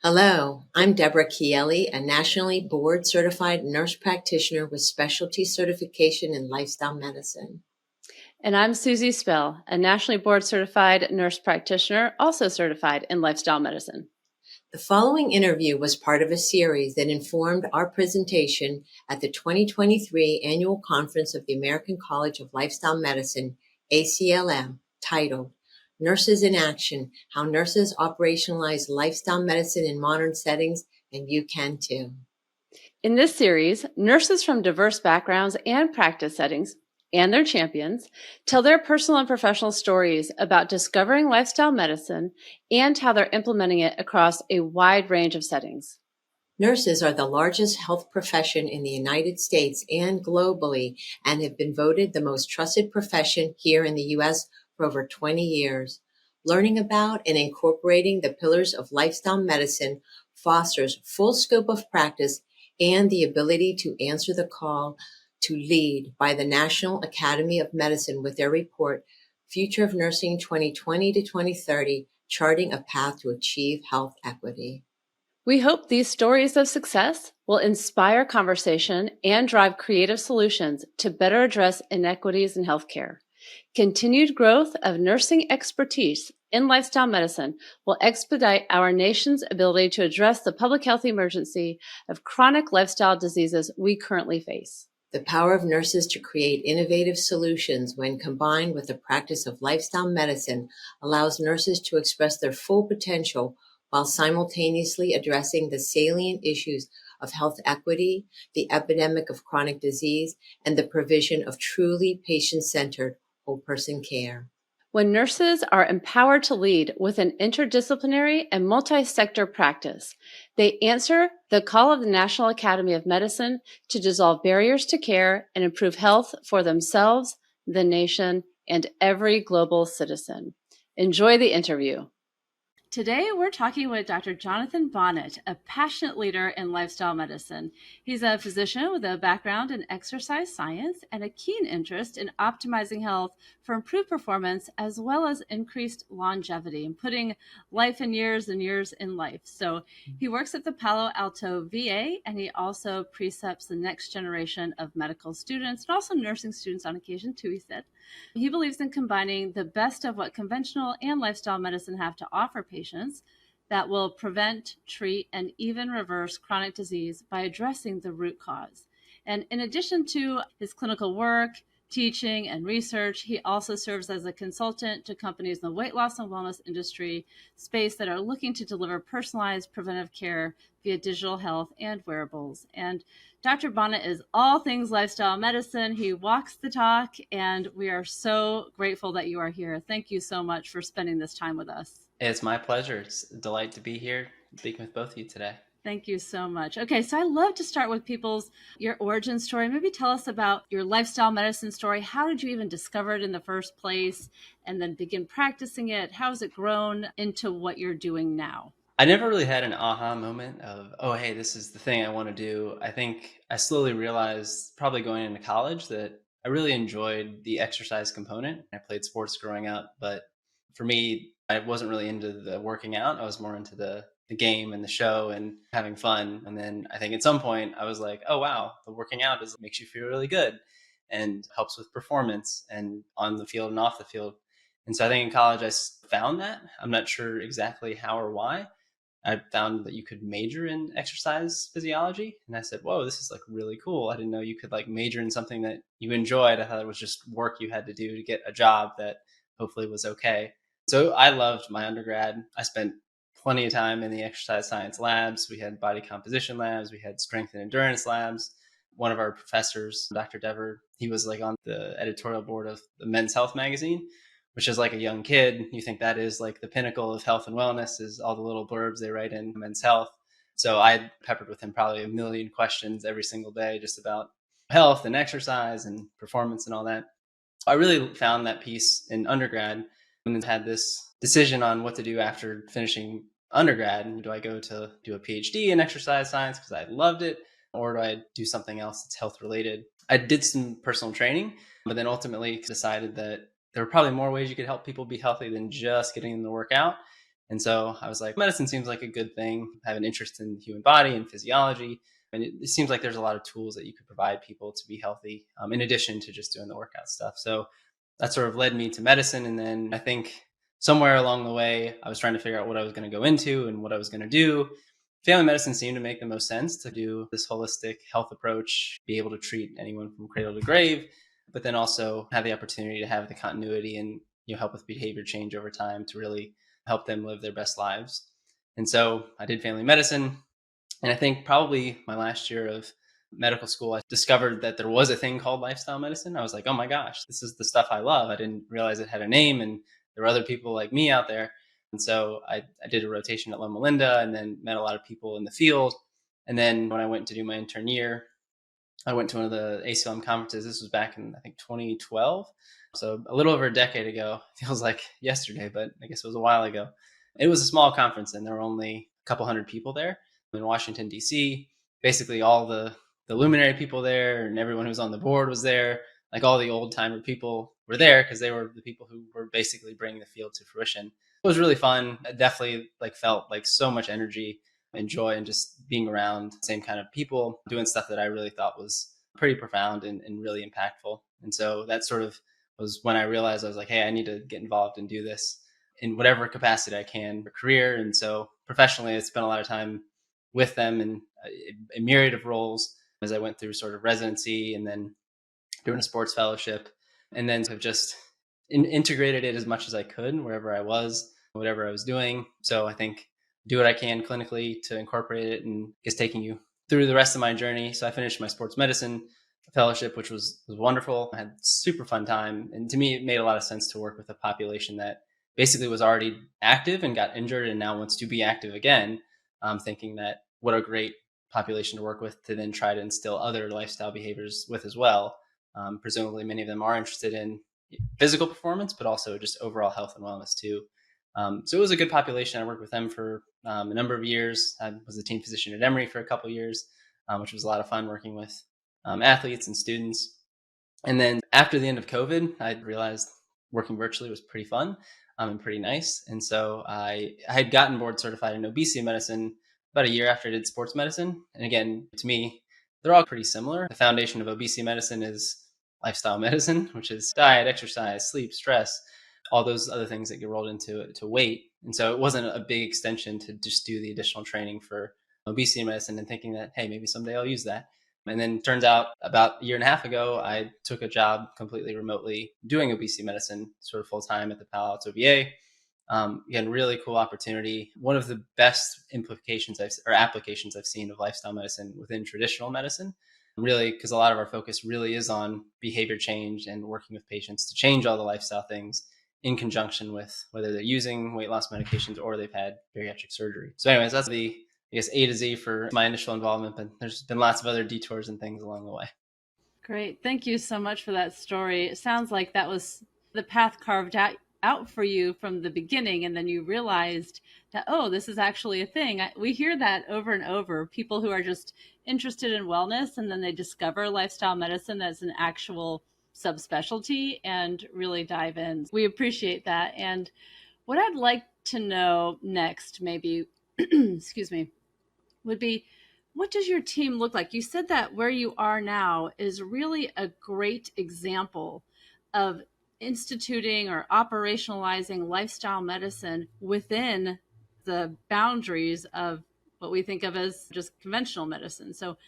Hello, I'm Deborah Chieli, a nationally board certified nurse practitioner with specialty certification in lifestyle medicine. And I'm Susie Spell, a nationally board certified nurse practitioner, also certified in lifestyle medicine. The following interview was part of a series that informed our presentation at the 2023 Annual Conference of the American College of Lifestyle Medicine, ACLM, titled Nurses in Action, How Nurses Operationalize Lifestyle Medicine in Modern Settings, and You Can Too. In this series, nurses from diverse backgrounds and practice settings and their champions tell their personal and professional stories about discovering lifestyle medicine and how they're implementing it across a wide range of settings. Nurses are the largest health profession in the United States and globally, and have been voted the most trusted profession here in the U.S. for over 20 years. Learning about and incorporating the pillars of lifestyle medicine fosters full scope of practice and the ability to answer the call to lead by the National Academy of Medicine with their report, Future of Nursing 2020 to 2030, Charting a Path to Achieve Health Equity. We hope these stories of success will inspire conversation and drive creative solutions to better address inequities in healthcare. Continued growth of nursing expertise in lifestyle medicine will expedite our nation's ability to address the public health emergency of chronic lifestyle diseases we currently face. The power of nurses to create innovative solutions when combined with the practice of lifestyle medicine allows nurses to express their full potential while simultaneously addressing the salient issues of health equity, the epidemic of chronic disease, and the provision of truly patient-centered whole-person care. When nurses are empowered to lead with an interdisciplinary and multi-sector practice, they answer the call of the National Academy of Medicine to dissolve barriers to care and improve health for themselves, the nation, and every global citizen. Enjoy the interview. Today, we're talking with Dr. Jonathan Bonnett, a passionate leader in lifestyle medicine. He's a physician with a background in exercise science and a keen interest in optimizing health for improved performance as well as increased longevity and putting life in years and years in life. So he works at the Palo Alto VA, and he also precepts the next generation of medical students and also nursing students on occasion too, he said. He believes in combining the best of what conventional and lifestyle medicine have to offer patients that will prevent, treat, and even reverse chronic disease by addressing the root cause. And in addition to his clinical work, teaching, and research, he also serves as a consultant to companies in the weight loss and wellness industry space that are looking to deliver personalized preventive care via digital health and wearables. And Dr. Bonnett is all things lifestyle medicine. He walks the talk, and we are so grateful that you are here. Thank you so much for spending this time with us. It's my pleasure. It's a delight to be here speaking with both of you today. Thank you so much. Okay, so I love to start with your origin story. Maybe tell us about your lifestyle medicine story. How did you even discover it in the first place and then begin practicing it? How has it grown into what you're doing now? I never really had an aha moment of, oh, hey, this is the thing I want to do. I think I slowly realized, probably going into college, that I really enjoyed the exercise component. I played sports growing up, but for me, I wasn't really into the working out. I was more into the game and the show and having fun. And then I think at some point I was like, oh, wow, the working out makes you feel really good and helps with performance and on the field and off the field. And so I think in college I found that. I'm not sure exactly how or why. I found that you could major in exercise physiology. And I said, whoa, this is like really cool. I didn't know you could like major in something that you enjoyed. I thought it was just work you had to do to get a job that hopefully was okay. So I loved my undergrad. I spent plenty of time in the exercise science labs. We had body composition labs. We had strength and endurance labs. One of our professors, Dr. Dever, he was like on the editorial board of the Men's Health magazine, which is like a young kid. You think that is like the pinnacle of health and wellness, is all the little blurbs they write in Men's Health. So I peppered with him probably a million questions every single day just about health and exercise and performance and all that. I really found that piece in undergrad and then had this decision on what to do after finishing undergrad. And do I go to do a PhD in exercise science because I loved it, or do I do something else that's health related? I did some personal training, but then ultimately decided that there were probably more ways you could help people be healthy than just getting them to work out. And so I was like, medicine seems like a good thing. I have an interest in the human body and physiology. And it seems like there's a lot of tools that you could provide people to be healthy, in addition to just doing the workout stuff. So that sort of led me to medicine. And then I think somewhere along the way, I was trying to figure out what I was going to go into and what I was going to do. Family medicine seemed to make the most sense to do this holistic health approach, be able to treat anyone from cradle to grave, but then also have the opportunity to have the continuity and help with behavior change over time to really help them live their best lives. And so I did family medicine. And I think probably my last year of medical school, I discovered that there was a thing called lifestyle medicine. I was like, oh my gosh, this is the stuff I love. I didn't realize it had a name and there were other people like me out there. And so I did a rotation at Loma Linda and then met a lot of people in the field. And then when I went to do my intern year, I went to one of the ACLM conferences. This was back in, I think, 2012. So a little over a decade ago. Feels like yesterday, but I guess it was a while ago. It was a small conference and there were only a couple hundred people there in Washington, D.C. Basically all the luminary people there and everyone who was on the board was there. Like all the old timer people were there because they were the people who were basically bringing the field to fruition. It was really fun. I definitely felt like so much energy and joy and just being around the same kind of people doing stuff that I really thought was pretty profound and really impactful. And so that sort of was when I realized I was like, hey, I need to get involved and do this in whatever capacity I can for career. And so professionally, I spent a lot of time with them in a myriad of roles as I went through sort of residency and then doing a sports fellowship, and then have just integrated it as much as I could wherever I was, whatever I was doing. So I think do what I can clinically to incorporate it and is taking you through the rest of my journey. So I finished my sports medicine fellowship, which was wonderful. I had super fun time. And to me, it made a lot of sense to work with a population that basically was already active and got injured and now wants to be active again. Thinking that what a great population to work with to then try to instill other lifestyle behaviors with as well. Presumably many of them are interested in physical performance, but also just overall health and wellness too. So it was a good population. I worked with them for a number of years. I was the team physician at Emory for a couple of years, which was a lot of fun working with athletes and students. And then after the end of COVID, I realized working virtually was pretty fun and pretty nice. And so I had gotten board certified in obesity medicine about a year after I did sports medicine. And again, to me, they're all pretty similar. The foundation of obesity medicine is lifestyle medicine, which is diet, exercise, sleep, stress, all those other things that get rolled into weight. And so it wasn't a big extension to just do the additional training for obesity medicine and thinking that, hey, maybe someday I'll use that. And then turns out about a year and a half ago, I took a job completely remotely doing obesity medicine sort of full time at the Palo Alto VA. Again, really cool opportunity. One of the best applications I've seen of lifestyle medicine within traditional medicine, really, because a lot of our focus really is on behavior change and working with patients to change all the lifestyle things in conjunction with whether they're using weight loss medications or they've had bariatric surgery. So anyways, that's the, I guess, A to Z for my initial involvement, but there's been lots of other detours and things along the way. Great. Thank you so much for that story. It sounds like that was the path carved out for you from the beginning, and then you realized that, oh, this is actually a thing. We hear that over and over, people who are just interested in wellness, and then they discover lifestyle medicine as an actual subspecialty and really dive in. We appreciate that. And what I'd like to know next, maybe, excuse me, would be, what does your team look like? You said that where you are now is really a great example of instituting or operationalizing lifestyle medicine within the boundaries of what we think of as just conventional medicine. So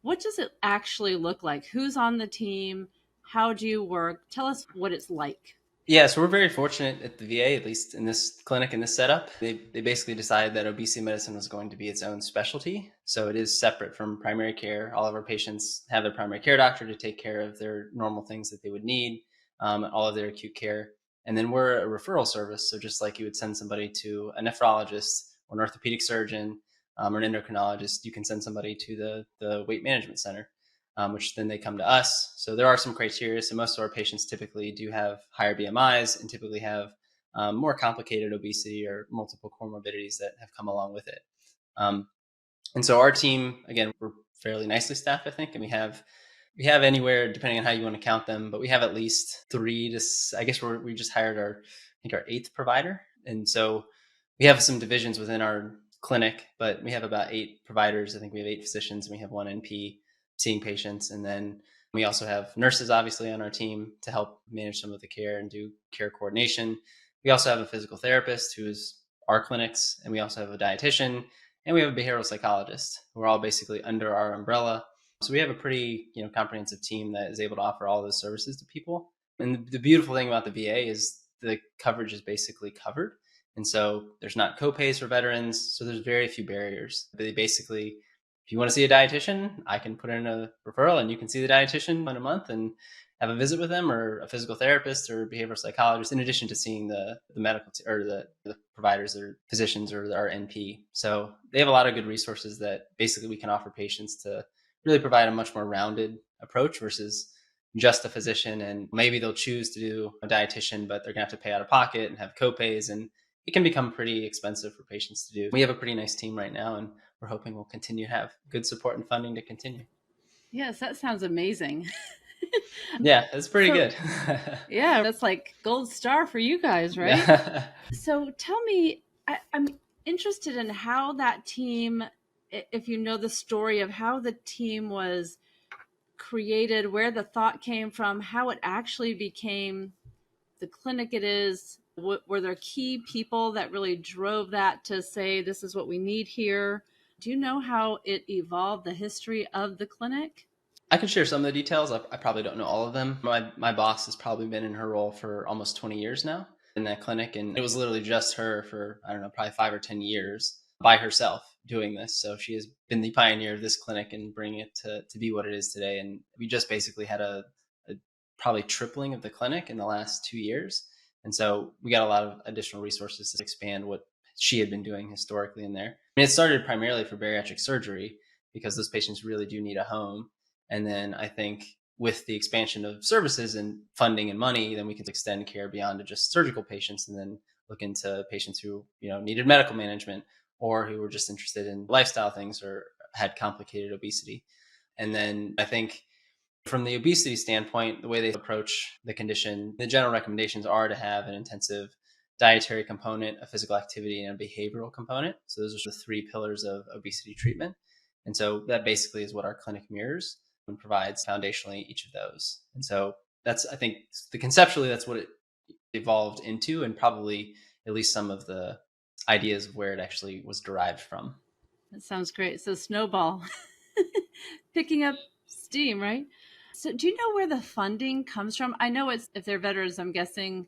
what does it actually look like? Who's on the team? How do you work? Tell us what it's like. Yeah, so we're very fortunate at the VA, at least in this clinic, in this setup. They basically decided that obesity medicine was going to be its own specialty. So it is separate from primary care. All of our patients have their primary care doctor to take care of their normal things that they would need, all of their acute care. And then we're a referral service. So just like you would send somebody to a nephrologist or an orthopedic surgeon or an endocrinologist, you can send somebody to the weight management center. Which then they come to us. So there are some criteria. So most of our patients typically do have higher BMIs and typically have more complicated obesity or multiple comorbidities that have come along with it. And so our team, again, we're fairly nicely staffed, I think, and we have anywhere, depending on how you want to count them, but we have at least 3 to, I guess we just hired our 8th provider. And so we have some divisions within our clinic, but we have about 8 providers. I think we have 8 physicians and we have 1 NP seeing patients. And then we also have nurses, obviously, on our team to help manage some of the care and do care coordination. We also have a physical therapist who is our clinics, and we also have a dietitian, and we have a behavioral psychologist. We're all basically under our umbrella. So we have a pretty, comprehensive team that is able to offer all those services to people. And the beautiful thing about the VA is the coverage is basically covered. And so there's not copays for veterans. So there's very few barriers. They basically, if you want to see a dietitian, I can put in a referral and you can see the dietitian in a month and have a visit with them, or a physical therapist or behavioral psychologist, in addition to seeing the medical or the providers or physicians or our NP. So they have a lot of good resources that basically we can offer patients to really provide a much more rounded approach versus just a physician. And maybe they'll choose to do a dietitian, but they're gonna have to pay out of pocket and have copays, and it can become pretty expensive for patients to do. We have a pretty nice team right now, and we're hoping we'll continue to have good support and funding to continue. Yes, that sounds amazing. Yeah, it's pretty good. Yeah, that's like gold star for you guys, right? Yeah. So tell me, I'm interested in how that team, if you know the story of how the team was created, where the thought came from, how it actually became the clinic it is. Were there key people that really drove that to say, this is what we need here? Do you know how it evolved, the history of the clinic? I can share some of the details. I probably don't know all of them. My boss has probably been in her role for almost 20 years now in that clinic. And it was literally just her for, I don't know, probably 5 or 10 years by herself doing this. So she has been the pioneer of this clinic and bringing it to be what it is today. And we just basically had a probably tripling of the clinic in the last 2 years. And so we got a lot of additional resources to expand what she had been doing historically in there. I mean, it started primarily for bariatric surgery because those patients really do need a home. And then I think with the expansion of services and funding and money, then we can extend care beyond to just surgical patients, and then look into patients who, needed medical management, or who were just interested in lifestyle things or had complicated obesity. And then I think from the obesity standpoint, the way they approach the condition, the general recommendations are to have an intensive dietary component, a physical activity, and a behavioral component. So those are the 3 pillars of obesity treatment. And so that basically is what our clinic mirrors and provides foundationally each of those. And so that's, I think, conceptually, that's what it evolved into, and probably at least some of the ideas of where it actually was derived from. That sounds great. So snowball picking up steam, right? So do you know where the funding comes from? I know it's, if they're veterans, I'm guessing,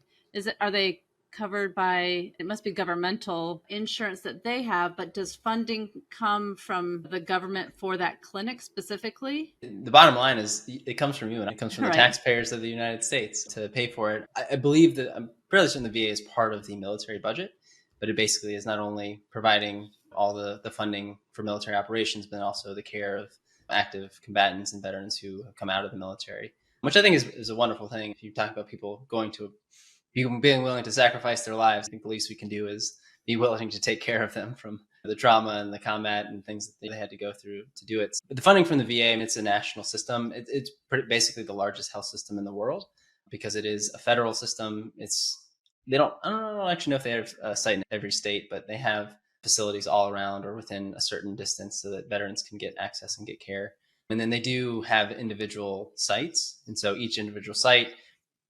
are they covered by, it must be governmental insurance that they have, but does funding come from the government for that clinic specifically? The bottom line is it comes from you, and it comes from the Right. taxpayers of the United States to pay for it. I believe that, I'm fairly certain the VA is part of the military budget, but it basically is not only providing all the funding for military operations, but also the care of active combatants and veterans who have come out of the military, which I think is a wonderful thing. If you talk about people being willing to sacrifice their lives, I think the least we can do is be willing to take care of them from the trauma and the combat and things that they had to go through to do it. But the funding from the VA, and it's a national system. It's basically the largest health system in the world because it is a federal system. I don't actually know if they have a site in every state, but they have facilities all around or within a certain distance so that veterans can get access and get care. And then they do have individual sites. And so each individual site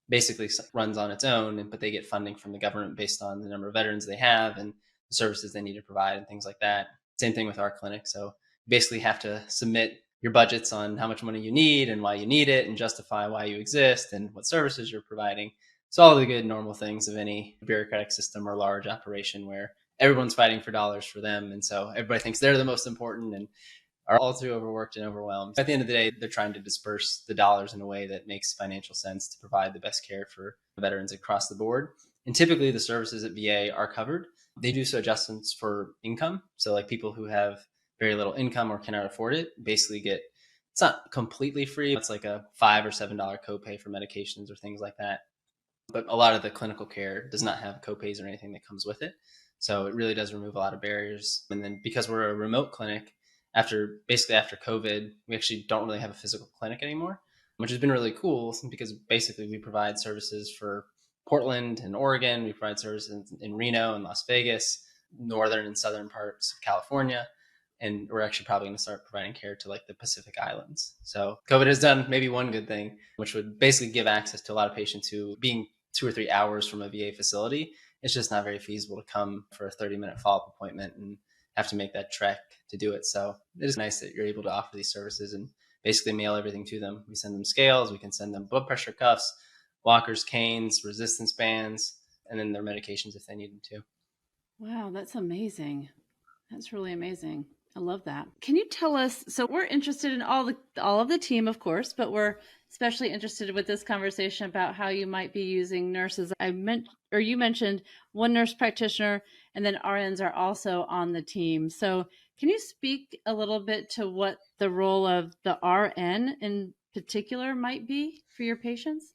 basically runs on its own, but they get funding from the government based on the number of veterans they have and the services they need to provide and things like that. Same thing with our clinic. So you basically have to submit your budgets on how much money you need and why you need it, and justify why you exist and what services you're providing. So all the good normal things of any bureaucratic system or large operation where everyone's fighting for dollars for them. And so everybody thinks they're the most important and are all too overworked and overwhelmed. At the end of the day, they're trying to disperse the dollars in a way that makes financial sense to provide the best care for veterans across the board. And typically the services at VA are covered. They do so adjustments for income. So like people who have very little income or cannot afford it basically it's not completely free. It's like a $5 or $7 copay for medications or things like that. But a lot of the clinical care does not have copays or anything that comes with it. So it really does remove a lot of barriers. And then because we're a remote clinic, after COVID, we actually don't really have a physical clinic anymore, which has been really cool because basically we provide services for Portland and Oregon. We provide services in Reno and Las Vegas. northern and southern parts of California. And we're actually probably going to start providing care to like the Pacific Islands. So COVID has done maybe one good thing, which would basically give access to a lot of patients who, being 2 or 3 hours from a VA facility, it's just not very feasible to come for a 30-minute follow-up appointment and have to make that trek to do it. So it is nice that you're able to offer these services and basically mail everything to them. We send them scales, we can send them blood pressure cuffs, walkers, canes, resistance bands, and then their medications if they need them too. Wow, that's amazing. That's really amazing. I love that. Can you tell us, so we're interested in all of the team, of course, but we're especially interested with this conversation about how you might be using nurses. You mentioned one nurse practitioner, and then RNs are also on the team. So can you speak a little bit to what the role of the RN in particular might be for your patients?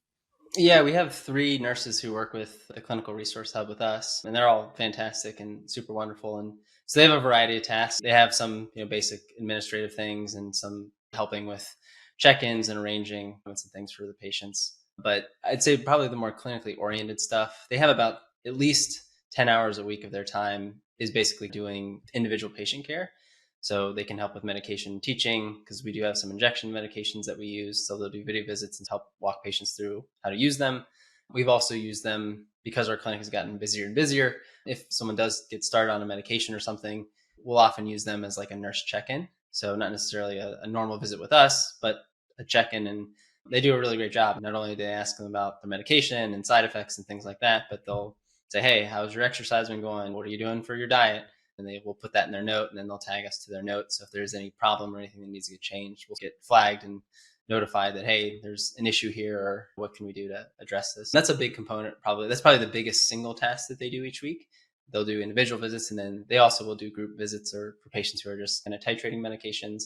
Yeah, we have 3 nurses who work with the Clinical Resource Hub with us, and they're all fantastic and super wonderful. And so they have a variety of tasks. They have some, basic administrative things and some helping with check-ins and arranging some things for the patients. But I'd say probably the more clinically oriented stuff, they have about at least 10 hours a week of their time is basically doing individual patient care. So they can help with medication teaching because we do have some injection medications that we use. So they'll do video visits and help walk patients through how to use them. We've also used them because our clinic has gotten busier and busier. If someone does get started on a medication or something, we'll often use them as like a nurse check-in. So not necessarily a normal visit with us, but a check-in. And they do a really great job. Not only do they ask them about the medication and side effects and things like that, but they'll say, hey, how's your exercise been going? What are you doing for your diet? And they will put that in their note, and then they'll tag us to their note. So if there's any problem or anything that needs to get changed, we'll get flagged and notified that, hey, there's an issue here, or what can we do to address this? That's a big component, probably. That's probably the biggest single task that they do each week. They'll do individual visits, and then they also will do group visits or for patients who are just kind of titrating medications.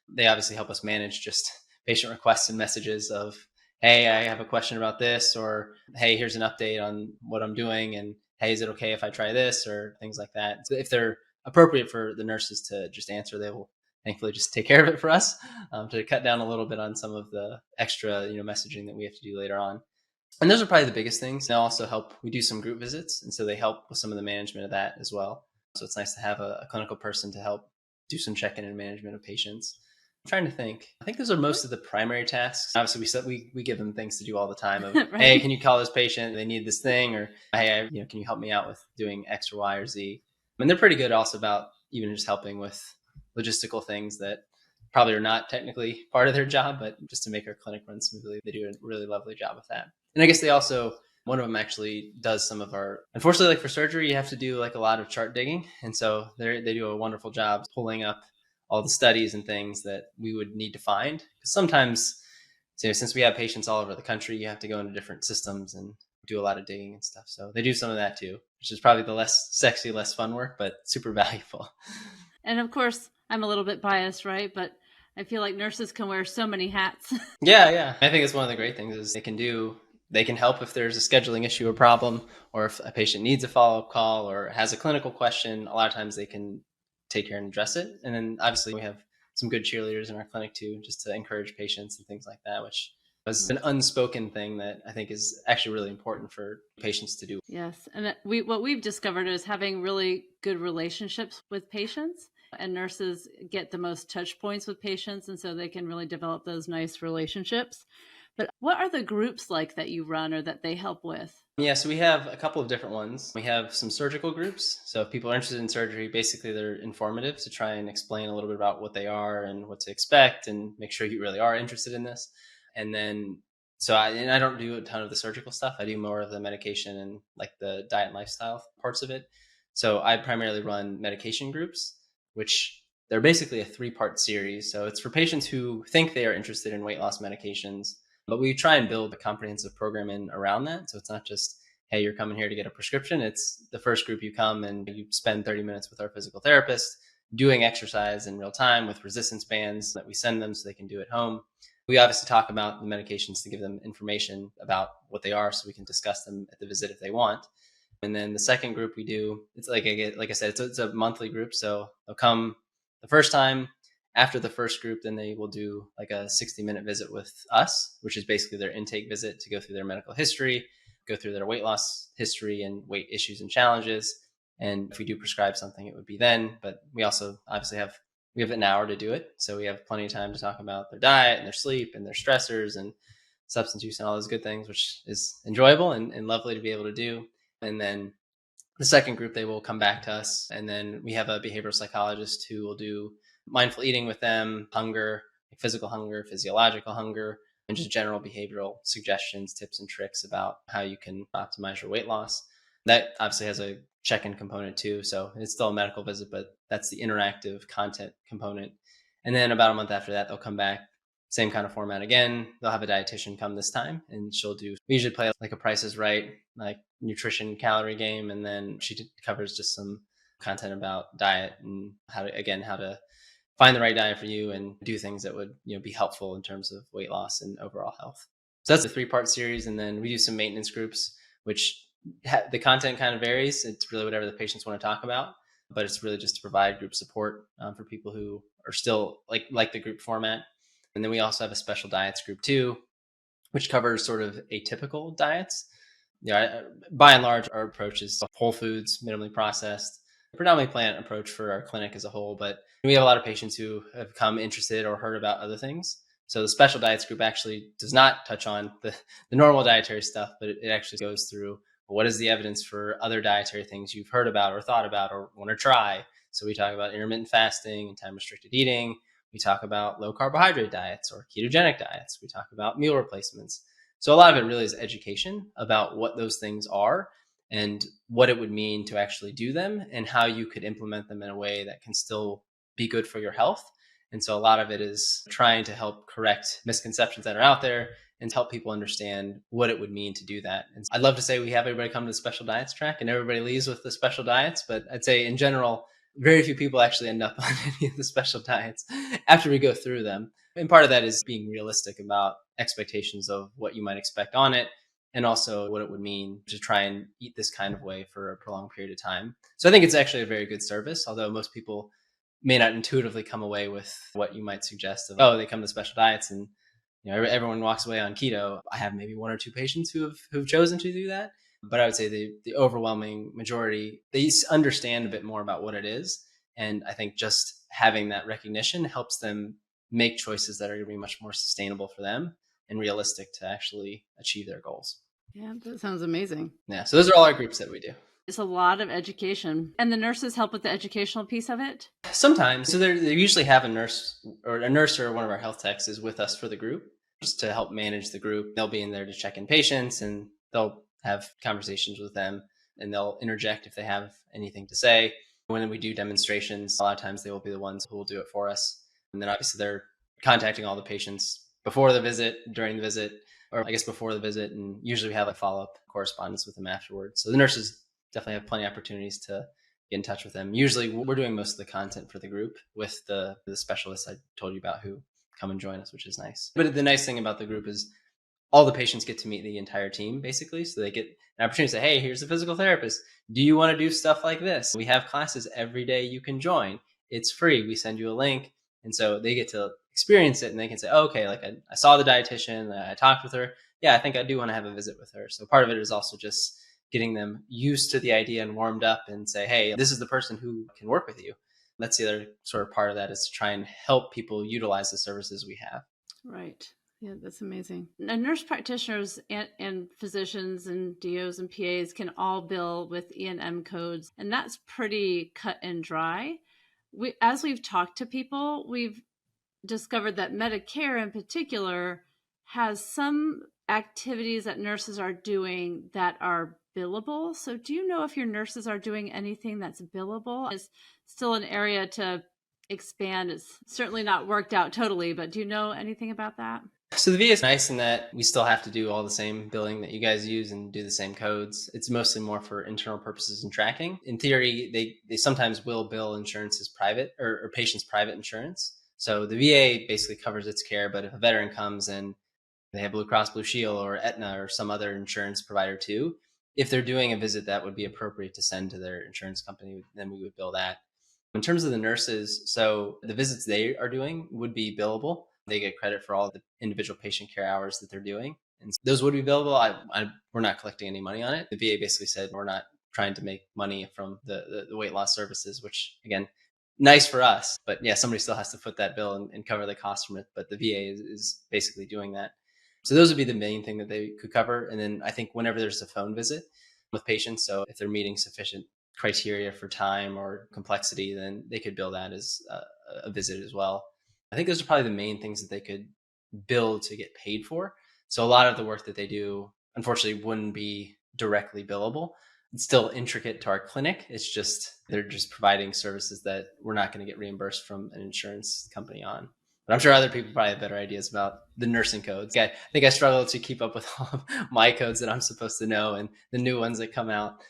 They obviously help us manage just patient requests and messages of, hey, I have a question about this, or hey, here's an update on what I'm doing, and hey, is it okay if I try this, or things like that. So if they're appropriate for the nurses to just answer, they will thankfully just take care of it for us to cut down a little bit on some of the extra messaging that we have to do later on. And those are probably the biggest things. They also help. We do some group visits, and so they help with some of the management of that as well. So it's nice to have a clinical person to help do some check-in and management of patients. I'm trying to think. I think those are most of the primary tasks. Obviously, we give them things to do all the time. Of Right. Hey, can you call this patient? They need this thing, or hey, can you help me out with doing X or Y or Z? And they're pretty good also about even just helping with logistical things that probably are not technically part of their job, but just to make our clinic run smoothly, they do a really lovely job with that. And I guess they also, one of them actually does some of our, unfortunately, like for surgery, you have to do like a lot of chart digging. And so they do a wonderful job pulling up all the studies and things that we would need to find. Because sometimes, since we have patients all over the country, you have to go into different systems and do a lot of digging and stuff. So they do some of that too, which is probably the less sexy, less fun work, but super valuable. And of course, I'm a little bit biased, right? But I feel like nurses can wear so many hats. Yeah. I think it's one of the great things is they can help if there's a scheduling issue or problem, or if a patient needs a follow-up call or has a clinical question. A lot of times they can take care and address it. And then obviously we have some good cheerleaders in our clinic too, just to encourage patients and things like that, which is an unspoken thing that I think is actually really important for patients to do. Yes. And what we've discovered is having really good relationships with patients, and nurses get the most touch points with patients. And so they can really develop those nice relationships. But what are the groups like that you run or that they help with? Yeah, so we have a couple of different ones. We have some surgical groups. So if people are interested in surgery, basically they're informative to try and explain a little bit about what they are and what to expect and make sure you really are interested in this. And then, I don't do a ton of the surgical stuff. I do more of the medication and like the diet and lifestyle parts of it. So I primarily run medication groups, which they're basically a 3-part series. So it's for patients who think they are interested in weight loss medications, but we try and build a comprehensive program in around that. So it's not just, hey, you're coming here to get a prescription. It's the first group you come and you spend 30 minutes with our physical therapist doing exercise in real time with resistance bands that we send them so they can do at home. We obviously talk about the medications to give them information about what they are so we can discuss them at the visit if they want. And then the second group we do, it's like I said, it's a monthly group. So they'll come the first time. After the first group, then they will do like a 60-minute visit with us, which is basically their intake visit to go through their medical history, go through their weight loss history and weight issues and challenges. And if we do prescribe something, it would be then. But we also obviously have an hour to do it. So we have plenty of time to talk about their diet and their sleep and their stressors and substance use and all those good things, which is enjoyable and lovely to be able to do. And then the second group, they will come back to us. And then we have a behavioral psychologist who will do mindful eating with them, hunger, physical hunger, physiological hunger, and just general behavioral suggestions, tips, and tricks about how you can optimize your weight loss. That obviously has a check-in component too. So it's still a medical visit, but that's the interactive content component. And then about a month after that, they'll come back, same kind of format again. They'll have a dietitian come this time, and we usually play like a Price is Right, like nutrition calorie game. And then she covers just some content about diet and how to find the right diet for you and do things that would, be helpful in terms of weight loss and overall health. So that's a 3-part series. And then we do some maintenance groups, which the content kind of varies. It's really whatever the patients want to talk about, but it's really just to provide group support for people who are still like the group format. And then we also have a special diets group too, which covers sort of atypical diets. By and large, our approach is whole foods, minimally processed, predominantly plant approach for our clinic as a whole. But we have a lot of patients who have come interested or heard about other things. So the special diets group actually does not touch on the normal dietary stuff, but it actually goes through what is the evidence for other dietary things you've heard about or thought about or want to try. So we talk about intermittent fasting and time restricted eating. We talk about low carbohydrate diets or ketogenic diets. We talk about meal replacements. So a lot of it really is education about what those things are and what it would mean to actually do them and how you could implement them in a way that can still be good for your health. And so a lot of it is trying to help correct misconceptions that are out there and to help people understand what it would mean to do that. And I'd love to say we have everybody come to the special diets track and everybody leaves with the special diets, but I'd say in general, very few people actually end up on any of the special diets after we go through them. And part of that is being realistic about expectations of what you might expect on it and also what it would mean to try and eat this kind of way for a prolonged period of time. So I think it's actually a very good service, although most people may not intuitively come away with what you might suggest of, oh, they come to special diets and everyone walks away on keto. I have maybe 1 or 2 patients who've chosen to do that. But I would say the overwhelming majority, they understand a bit more about what it is. And I think just having that recognition helps them make choices that are going to be much more sustainable for them and realistic to actually achieve their goals. Yeah, that sounds amazing. Yeah. So those are all our groups that we do. It's a lot of education. And the nurses help with the educational piece of it? Sometimes. So they usually have a nurse or one of our health techs is with us for the group just to help manage the group. They'll be in there to check in patients and they'll have conversations with them and they'll interject if they have anything to say. When we do demonstrations, a lot of times they will be the ones who will do it for us. And then obviously they're contacting all the patients before the visit, during the visit, or I guess before the visit. And usually we have a follow-up correspondence with them afterwards. So the nurses definitely have plenty of opportunities to get in touch with them. Usually we're doing most of the content for the group with the specialists I told you about who come and join us, which is nice. But the nice thing about the group is all the patients get to meet the entire team, basically. So they get an opportunity to say, hey, here's a physical therapist. Do you want to do stuff like this? We have classes every day you can join. It's free. We send you a link. And so they get to experience it and they can say, oh, okay, like I saw the dietitian, I talked with her. Yeah, I think I do want to have a visit with her. So part of it is also just getting them used to the idea and warmed up and say, hey, this is the person who can work with you. That's the other sort of part of that is to try and help people utilize the services we have. Right. Yeah, that's amazing. And nurse practitioners and physicians and DOs and PAs can all bill with E&M codes, and that's pretty cut and dry. As we've talked to people, we've discovered that Medicare in particular has some activities that nurses are doing that are billable. So do you know if your nurses are doing anything that's billable? It's still an area to expand. It's certainly not worked out totally, but do you know anything about that? So the VA is nice in that we still have to do all the same billing that you guys use and do the same codes. It's mostly more for internal purposes and tracking. In theory, they sometimes will bill insurance as private or patients' private insurance. So the VA basically covers its care, but if a veteran comes and they have Blue Cross Blue Shield or Aetna or some other insurance provider too, if they're doing a visit that would be appropriate to send to their insurance company, then we would bill that. In terms of the nurses, so the visits they are doing would be billable. They get credit for all the individual patient care hours that they're doing. And those would be billable. We're not collecting any money on it. The VA basically said we're not trying to make money from the weight loss services, which again, nice for us, but yeah, somebody still has to foot that bill and cover the cost from it. But the VA is basically doing that. So those would be the main thing that they could cover. And then I think whenever there's a phone visit with patients, so if they're meeting sufficient criteria for time or complexity, then they could bill that as a visit as well. I think those are probably the main things that they could bill to get paid for. So a lot of the work that they do, unfortunately, wouldn't be directly billable. It's still intricate to our clinic. It's just, they're just providing services that we're not going to get reimbursed from an insurance company on. But I'm sure other people probably have better ideas about the nursing codes. I think I struggle to keep up with all of my codes that I'm supposed to know and the new ones that come out.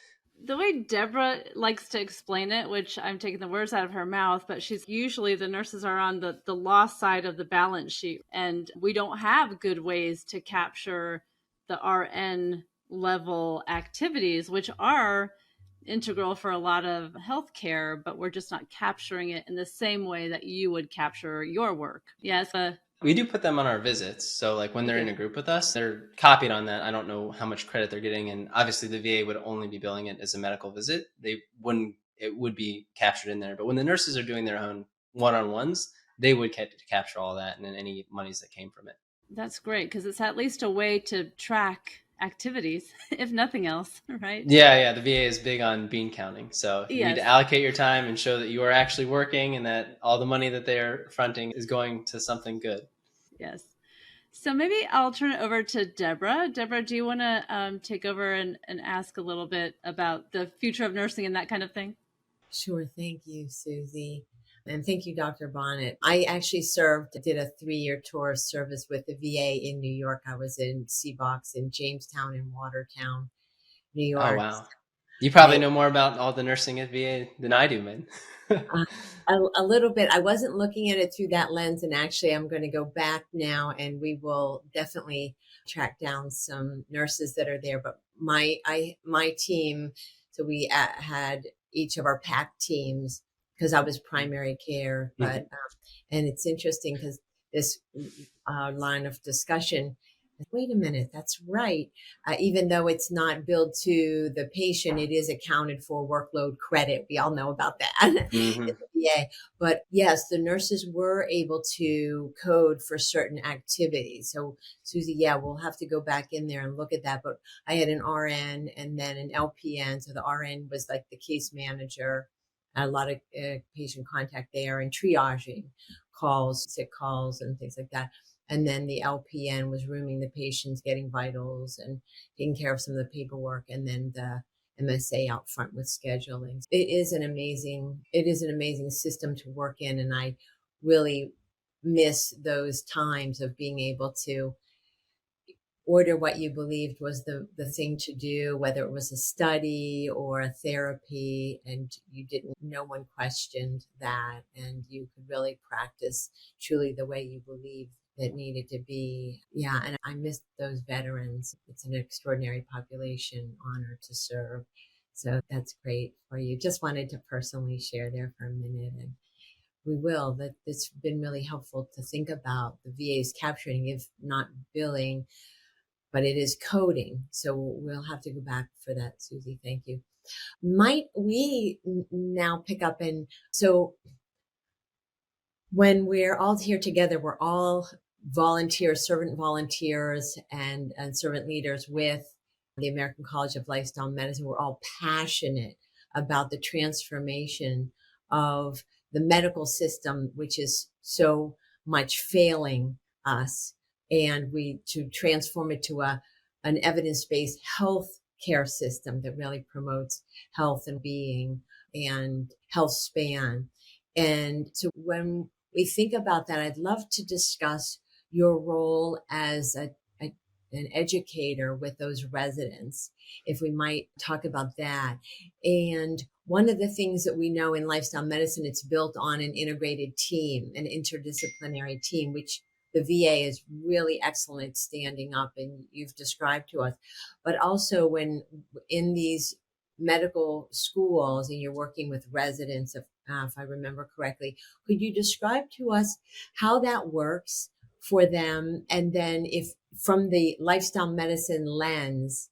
The way Deborah likes to explain it, which I'm taking the words out of her mouth, but she's usually, the nurses are on the loss side of the balance sheet. And we don't have good ways to capture the RN level activities, which are integral for a lot of healthcare, but we're just not capturing it in the same way that you would capture your work. Yes. We do put them on our visits. So like when they're in a group with us, they're copied on that. I don't know how much credit they're getting. And obviously the VA would only be billing it as a medical visit. It would be captured in there. But when the nurses are doing their own one-on-ones, they would capture all that and then any monies that came from it. That's great, because it's at least a way to track activities, if nothing else, right? Yeah. The VA is big on bean counting. So you need to allocate your time and show that you are actually working and that all the money that they're fronting is going to something good. Yes. So maybe I'll turn it over to Deborah. Deborah, do you want to take over and ask a little bit about the future of nursing and that kind of thing? Sure. Thank you, Susie. And thank you, Dr. Bonnett. I actually did a 3-year tour of service with the VA in New York. I was in C-Box in Jamestown and Watertown, New York. Oh, wow. You probably know more about all the nursing at VA than I do, man. A little bit. I wasn't looking at it through that lens, and actually I'm going to go back now and we will definitely track down some nurses that are there. But my team, so we had each of our PAC teams, because I was primary care, but and it's interesting because this line of discussion, wait a minute, that's right. Even though it's not billed to the patient, it is accounted for workload credit. We all know about that in the VA. But yes, the nurses were able to code for certain activities. So Susie, we'll have to go back in there and look at that. But I had an RN and then an LPN. So the RN was like the case manager, a lot of patient contact there and triaging calls, sick calls and things like that. And then the LPN was rooming the patients, getting vitals and taking care of some of the paperwork. And then the MSA out front with scheduling. It is an amazing system to work in. And I really miss those times of being able to order what you believed was the thing to do, whether it was a study or a therapy, and no one questioned that. And you could really practice truly the way you believe that needed to be. Yeah. And I miss those veterans. It's an extraordinary population, honored to serve. So that's great for you. Just wanted to personally share there for a minute. And we will, that it's been really helpful to think about the VA's capturing, if not billing, but it is coding. So we'll have to go back for that, Susie. Thank you. Might we now pick up? And so when we're all here together, we're all volunteers, servant volunteers and servant leaders with the American College of Lifestyle Medicine. We're all passionate about the transformation of the medical system, which is so much failing us, and to transform it to an evidence-based health care system that really promotes health and being and health span. And so when we think about that, I'd love to discuss your role as an educator with those residents, if we might talk about that. And one of the things that we know in lifestyle medicine, it's built on an integrated team, an interdisciplinary team, which the VA is really excellent at standing up, and you've described to us. But also when in these medical schools and you're working with residents, if I remember correctly, could you describe to us how that works for them? And then if from the lifestyle medicine lens,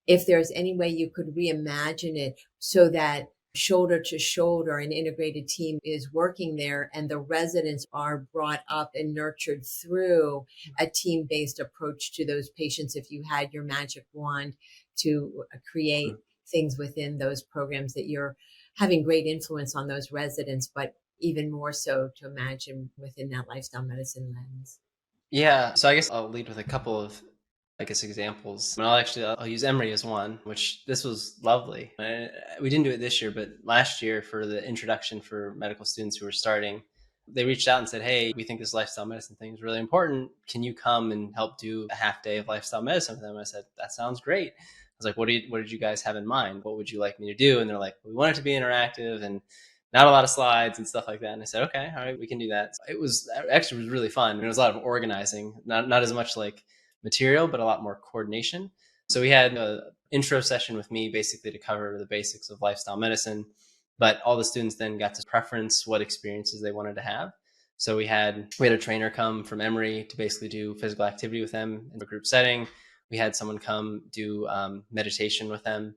if there's any way you could reimagine it so that shoulder to shoulder, an integrated team is working there and the residents are brought up and nurtured through a team-based approach to those patients. If you had your magic wand to create things within those programs, that you're having great influence on those residents, but even more so to imagine within that lifestyle medicine lens. Yeah. So I guess I'll lead with a couple of, examples. And I'll use Emory as one, which this was lovely. We didn't do it this year, but last year for the introduction for medical students who were starting, they reached out and said, "Hey, we think this lifestyle medicine thing is really important. Can you come and help do a half day of lifestyle medicine with them?" And I said, "That sounds great." I was like, what did you guys have in mind? What would you like me to do?" And they're like, "We want it to be interactive and not a lot of slides and stuff like that." And I said, "Okay, all right, we can do that." It was really fun. And it was a lot of organizing, not as much like material, but a lot more coordination. So we had an intro session with me basically to cover the basics of lifestyle medicine, but all the students then got to preference what experiences they wanted to have. So we had a trainer come from Emory to basically do physical activity with them in a group setting. We had someone come do meditation with them.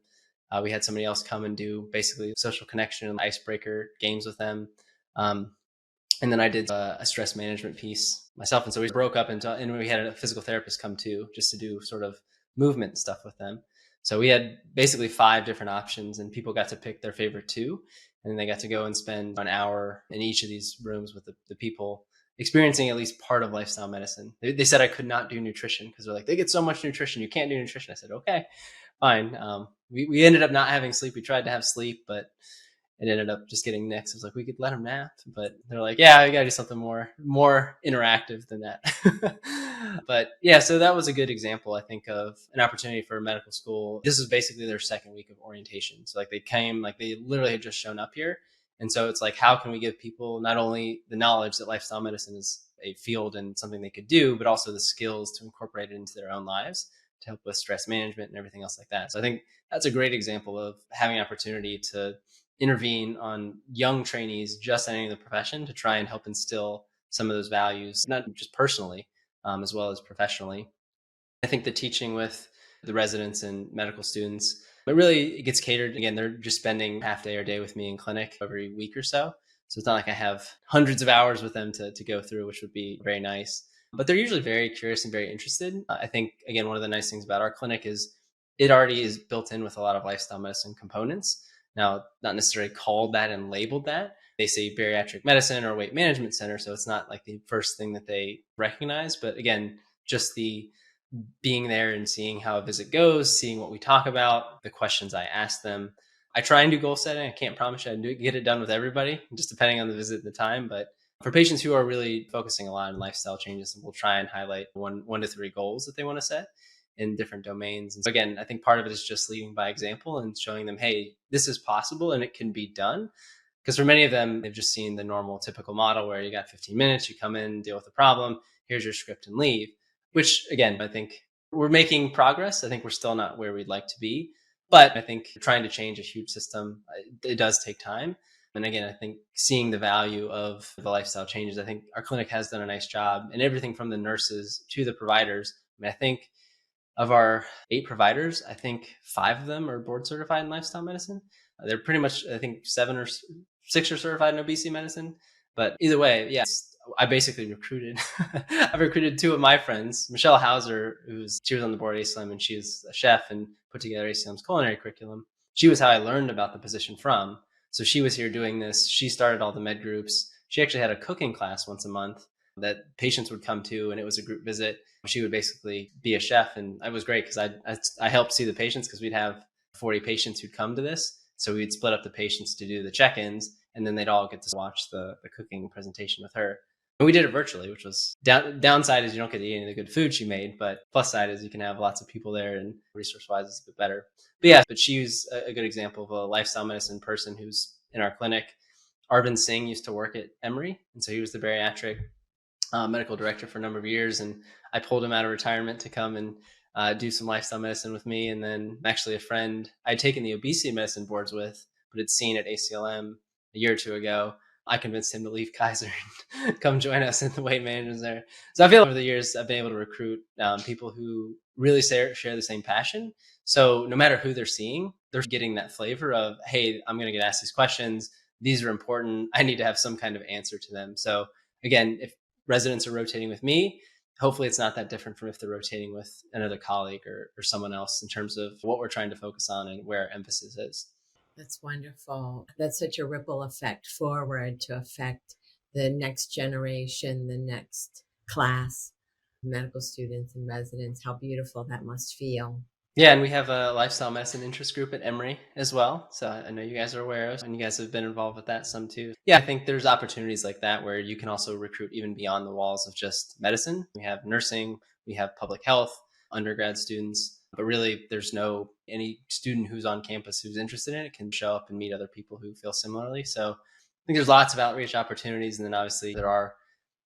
We had somebody else come and do basically social connection and icebreaker games with them. And then I did a stress management piece myself. And so we broke up and we had a physical therapist come too, just to do sort of movement stuff with them. So we had basically 5 different options and people got to pick their favorite 2. And then they got to go and spend an hour in each of these rooms with the people experiencing at least part of lifestyle medicine. They said I could not do nutrition because they're like, they get so much nutrition. You can't do nutrition. I said, okay, fine. We ended up not having sleep. We tried to have sleep, but it ended up just getting nixed. I was like, we could let them nap, but they're like, yeah, we got to do something more interactive than that. But yeah, so that was a good example, I think, of an opportunity for a medical school. This is basically their second week of orientation. So they literally had just shown up here. And so it's like, how can we give people not only the knowledge that lifestyle medicine is a field and something they could do, but also the skills to incorporate it into their own lives to help with stress management and everything else like that. So I think that's a great example of having an opportunity to intervene on young trainees just entering the profession to try and help instill some of those values, not just personally, as well as professionally. I think the teaching with the residents and medical students, it gets catered. Again, they're just spending half day or day with me in clinic every week or so. So it's not like I have hundreds of hours with them to go through, which would be very nice. But they're usually very curious and very interested. I think, again, one of the nice things about our clinic is it already is built in with a lot of lifestyle medicine components. Now, not necessarily called that and labeled that. They say bariatric medicine or weight management center. So it's not like the first thing that they recognize. But again, just the being there and seeing how a visit goes, seeing what we talk about, the questions I ask them. I try and do goal setting. I can't promise you I get it done with everybody, just depending on the visit and the time. But for patients who are really focusing a lot on lifestyle changes, we'll try and highlight one to 3 goals that they want to set in different domains. And so again, I think part of it is just leading by example and showing them, hey, this is possible and it can be done. Because for many of them, they've just seen the normal typical model where you got 15 minutes, you come in, deal with the problem, here's your script and leave. Which again, I think we're making progress. I think we're still not where we'd like to be, but I think trying to change a huge system, it does take time. And again, I think seeing the value of the lifestyle changes, I think our clinic has done a nice job, and everything from the nurses to the providers. I think of our 8 providers, I think 5 of them are board certified in lifestyle medicine. They're pretty much, I think 7 or 6 are certified in obesity medicine. But either way, yes, I basically recruited. I've recruited 2 of my friends, Michelle Hauser, she was on the board at FACLM and she's a chef and put together FACLM's culinary curriculum. She was how I learned about the position from. So she was here doing this. She started all the med groups. She actually had a cooking class once a month that patients would come to, and it was a group visit. She would basically be a chef, and it was great because I helped see the patients because we'd have 40 patients who'd come to this. So we'd split up the patients to do the check-ins, and then they'd all get to watch the cooking presentation with her. And we did it virtually, which was downside is you don't get to eat any of the good food she made, but plus side is you can have lots of people there and resource-wise it's a bit better. But she was a good example of a lifestyle medicine person who's in our clinic. Arvind Singh used to work at Emory, and so he was the bariatric medical director for a number of years, and I pulled him out of retirement to come and do some lifestyle medicine with me. And then actually a friend I'd taken the obesity medicine boards with, but had seen at ACLM a year or 2 ago, I convinced him to leave Kaiser and come join us in the weight management there. So I feel over the years, I've been able to recruit people who really share the same passion. So no matter who they're seeing, they're getting that flavor of, hey, I'm going to get asked these questions. These are important. I need to have some kind of answer to them. So again, if residents are rotating with me, hopefully it's not that different from if they're rotating with another colleague or someone else in terms of what we're trying to focus on and where our emphasis is. That's wonderful. That's such a ripple effect forward to affect the next generation, the next class, medical students and residents. How beautiful that must feel. Yeah, and we have a lifestyle medicine interest group at Emory as well. So I know you guys are aware of, and you guys have been involved with that some too. Yeah, I think there's opportunities like that where you can also recruit even beyond the walls of just medicine. We have nursing, we have public health, undergrad students, but really there's no any student who's on campus who's interested in it can show up and meet other people who feel similarly. So I think there's lots of outreach opportunities. And then obviously there are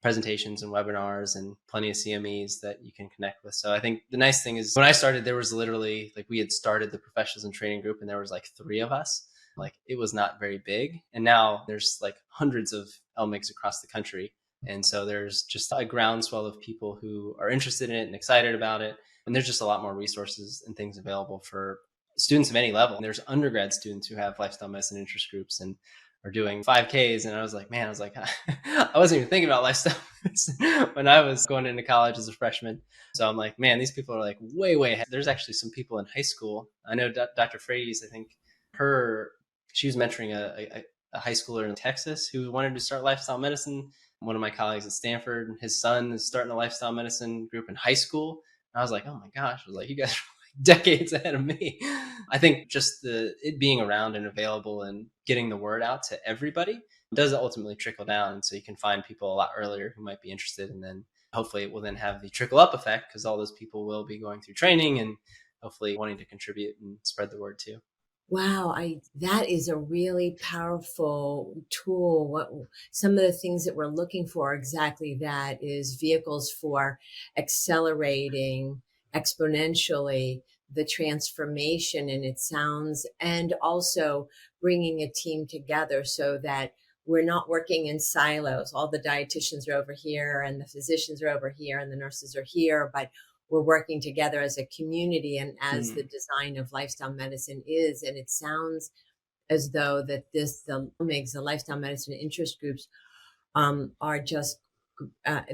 presentations and webinars and plenty of CMEs that you can connect with. So I think the nice thing is when I started, there was literally like we had started the professionals and training group and there was like 3 of us. Like it was not very big. And now there's like hundreds of LMIGs across the country. And so there's just a groundswell of people who are interested in it and excited about it. And there's just a lot more resources and things available for students of any level. And there's undergrad students who have lifestyle medicine interest groups and are doing 5Ks. And I was like, I wasn't even thinking about lifestyle when I was going into college as a freshman. So I'm like, man, these people are like way ahead. There's actually some people in high school. I know Dr. Frady's, I think she was mentoring a high schooler in Texas who wanted to start lifestyle medicine. One of my colleagues at Stanford, his son is starting a lifestyle medicine group in high school. And I was like, oh my gosh, I was like, you guys are decades ahead of me. I think just it being around and available and getting the word out to everybody does ultimately trickle down. And so you can find people a lot earlier who might be interested. And then hopefully it will then have the trickle up effect because all those people will be going through training and hopefully wanting to contribute and spread the word too. Wow, that is a really powerful tool. Some of the things that we're looking for exactly that is vehicles for accelerating exponentially the transformation in it sounds, and also bringing a team together so that we're not working in silos. All the dietitians are over here and the physicians are over here and the nurses are here, but we're working together as a community and as the design of lifestyle medicine is. And it sounds as though that the MIGs, the lifestyle medicine interest groups, are just,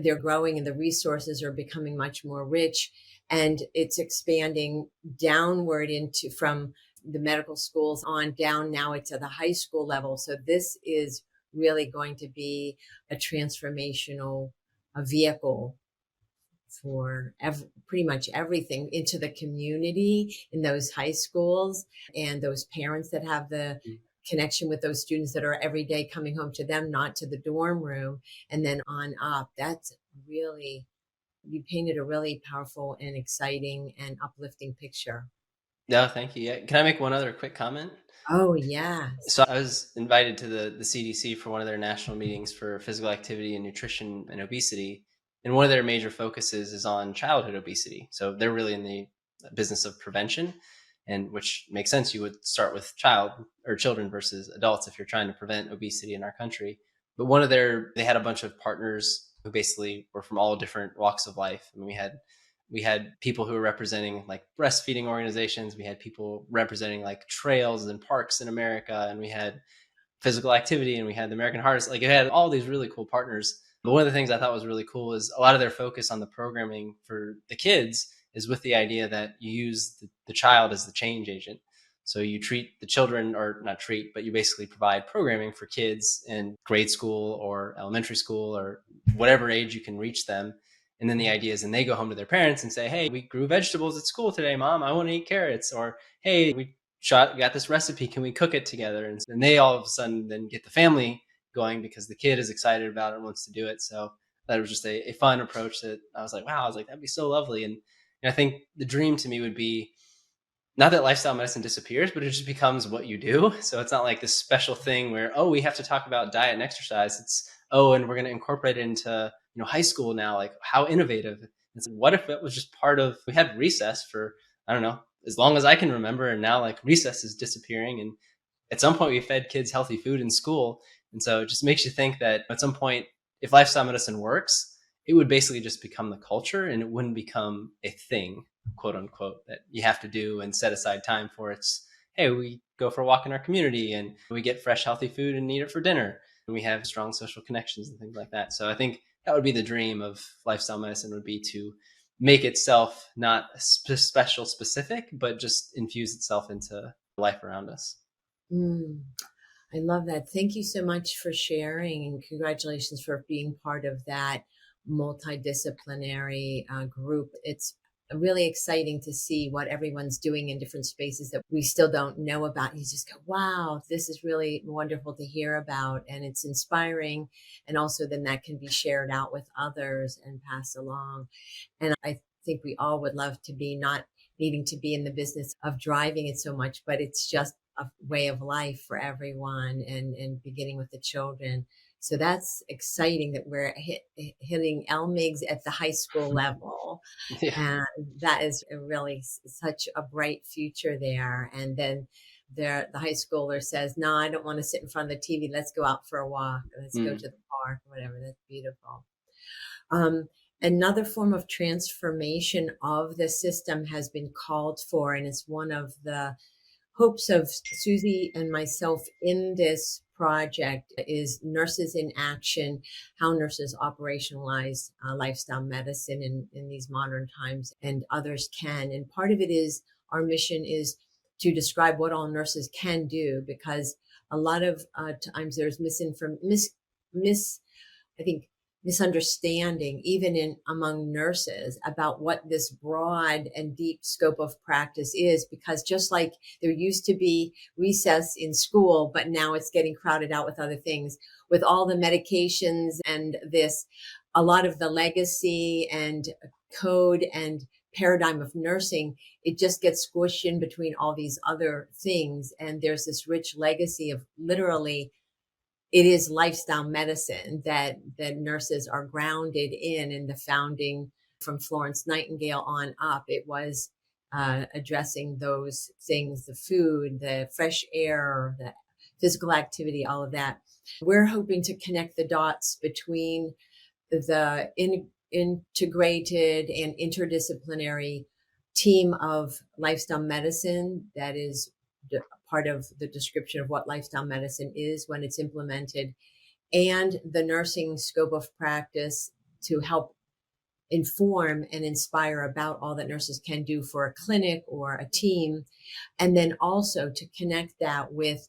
they're growing and the resources are becoming much more rich. And it's expanding downward from the medical schools on down now it's at the high school level. So this is really going to be a transformational vehicle for pretty much everything into the community in those high schools and those parents that have the connection with those students that are every day coming home to them, not to the dorm room, and then on up. That's really, you painted a really powerful and exciting and uplifting picture. No, thank you. Yeah. Can I make one other quick comment? Oh, yeah. So I was invited to the CDC for one of their national meetings for physical activity and nutrition and obesity. And one of their major focuses is on childhood obesity. So they're really in the business of prevention, and which makes sense. You would start with children versus adults if you're trying to prevent obesity in our country. But they had a bunch of partners who basically were from all different walks of life. I mean, we had people who were representing like breastfeeding organizations. We had people representing like trails and parks in America. And we had physical activity, and we had the American Heart. Like it had all these really cool partners. But one of the things I thought was really cool is a lot of their focus on the programming for the kids is with the idea that you use the child as the change agent. So you treat the children, or not treat, but you basically provide programming for kids in grade school or elementary school or whatever age you can reach them. And then the idea is, and they go home to their parents and say, hey, we grew vegetables at school today, Mom. I want to eat carrots. Or, hey, we got this recipe. Can we cook it together? And they all of a sudden then get the family going because the kid is excited about it and wants to do it. So that was just a fun approach that I was like, wow, that'd be so lovely. And I think the dream to me would be not that lifestyle medicine disappears, but it just becomes what you do. So it's not like this special thing where, we have to talk about diet and exercise. It's, and we're going to incorporate it into, high school now. Like how innovative. It's what if it was just part of, we had recess for, I don't know, as long as I can remember. And now like recess is disappearing. And at some point we fed kids healthy food in school. And so it just makes you think that at some point, if lifestyle medicine works, it would basically just become the culture and it wouldn't become a thing, quote unquote, that you have to do and set aside time for. It's, hey, we go for a walk in our community and we get fresh, healthy food and eat it for dinner. And we have strong social connections and things like that. So I think that would be the dream of lifestyle medicine, would be to make itself not special specific, but just infuse itself into life around us. I love that. Thank you so much for sharing, and congratulations for being part of that multidisciplinary group. It's really exciting to see what everyone's doing in different spaces that we still don't know about. You just go, wow, this is really wonderful to hear about, and it's inspiring. And also then that can be shared out with others and passed along. And I think we all would love to be not needing to be in the business of driving it so much, but it's just a way of life for everyone, and beginning with the children. So that's exciting that we're hitting LMIGs at the high school level. Yeah. And that is really such a bright future there. And then the high schooler says, no, I don't want to sit in front of the TV. Let's go out for a walk. Let's go to the park, whatever. That's beautiful. Another form of transformation of the system has been called for, and it's one of the hopes of Susie and myself in this project, is Nurses in Action, how nurses operationalize lifestyle medicine in these modern times, and others can. And part of it is, our mission is to describe what all nurses can do, because a lot of times there's misunderstanding, even among nurses, about what this broad and deep scope of practice is, because just like there used to be recess in school, but now it's getting crowded out with other things, with all the medications and this, a lot of the legacy and code and paradigm of nursing, it just gets squished in between all these other things. And there's this rich legacy of literally, it is lifestyle medicine that nurses are grounded in the founding from Florence Nightingale on up. It was addressing those things, the food, the fresh air, the physical activity, all of that. We're hoping to connect the dots between the integrated and interdisciplinary team of lifestyle medicine that is part of the description of what lifestyle medicine is when it's implemented, and the nursing scope of practice to help inform and inspire about all that nurses can do for a clinic or a team. And then also to connect that with